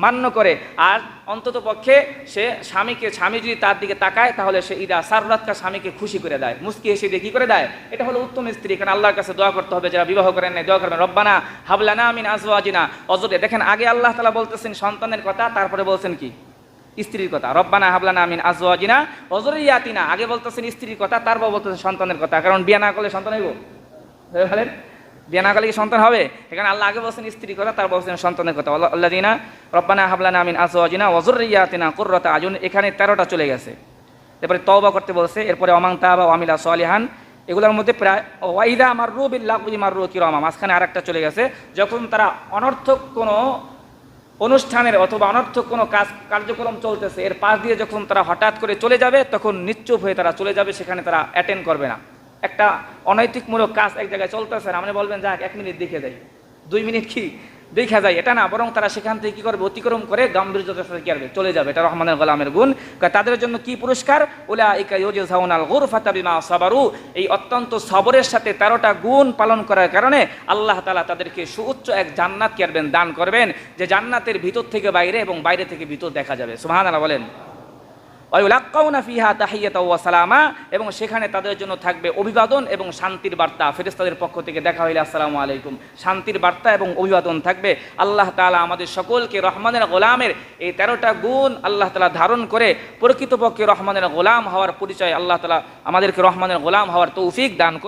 মান্য করে। আর অন্তত পক্ষে স্বামী যদি তার দিকে তাকায় তাহলে সে ঈদা সাররাতকা স্বামীকে খুশি করে দেয়, মুস্কি এসে দিয়ে কি করে দেয়। এটা হলো উত্তম স্ত্রী। কারণ আল্লাহর কাছে দোয়া করতে হবে, যারা বিবাহ করেন নাই দোয়া করবেন, রব্বানা হাবলানা মিন আজওয়াজিনা অজরে। দেখেন আগে আল্লাহ তাআলা বলতেছেন সন্তানের কথা, তারপরে বলছেন কি স্ত্রীর কথা। রব্বানা হাবলানা মিন আজওয়াজিনা ওযুররিয়াতিনা, আগে বলতেছেন স্ত্রীর কথা, তারপর বলতেছেন সন্তানের কথা। কারণ বিয়ে না করলে সন্তান হইব, বলেন বিয়ে না করলে কি সন্তান হবে? এখানে আল্লাহ আগে বলছেন স্ত্রীর কথা, তারপর বলছেন সন্তানের কথা। আল্লাযিনা রব্বানা হাবলানা মিন আজওয়াজিনা ওযুররিয়াতিনা কুররাতা আয়ুন, এখানে 13টা চলে গেছে। তারপরে তওবা করতে বলছে, এরপরে অমাং তাবা ওয়া আমিলা সলিহান, এগুলোর মধ্যে প্রায় ওয়াইদা মাররু বিল লাগবি মাররু কিরামা, মাঝখানে আরেকটা চলে গেছে। যখন তারা অনর্থক কোনো অনুষ্ঠানের অথবা অনর্থক কোনো কার্যক্রম চলতেছে এর পাশ দিয়ে যখন তারা হঠাৎ করে চলে যাবে, তখন নিশ্চুপ হয়ে তারা চলে যাবে, সেখানে তারা অ্যাটেন্ড করবে না। একটা অনৈতিকমূলক কাজ এক জায়গায় চলতেছে, আপনি বলবেন যাক 1 মিনিট দেখে যাই, 2 মিনিট কি দেখা যায়, এটা না, বরং তারা সেখান থেকে কি করবে, অতিক্রম করে গাম্ভীর্যতার সাথে কি করবে, চলে যাবে। এটা রহমানের গোলামের গুণ। তাদের জন্য কি পুরস্কার, উলাইকা ইউজাউনাল গুরফাতা বিমা সাবারু, এই অত্যন্ত সবরের সাথে 13টা গুণ পালন করার কারণে আল্লাহ তাআলা তাদেরকে সুউচ্চ এক জান্নাত কি করবেন, দান করবেন, যে জান্নাতের ভিতর থেকে বাইরে এবং বাইরে থেকে ভিতর দেখা যাবে। সুবহানাল্লাহ বলেন। ওয়ায়ুলাক্কাউনা ফিহা তাহিয়াতাও ওয়া সালামা, এবং সেখানে তাদের জন্য থাকবে অভিবাদন এবং শান্তির বার্তা। ফেরেশতাদের পক্ষ থেকে দেখা হইলে আসসালামু আলাইকুম, শান্তির বার্তা এবং অভিবাদন থাকবে। আল্লাহ তাআলা আমাদের সকলকে রহমানের গোলামের এই 13টা গুণ আল্লাহ তাআলা ধারণ করে প্রকৃতপক্ষে রহমানের গোলাম হওয়ার পরিচয় আল্লাহ তাআলা আমাদেরকে রহমানের গোলাম হওয়ার তৌফিক দান করুন।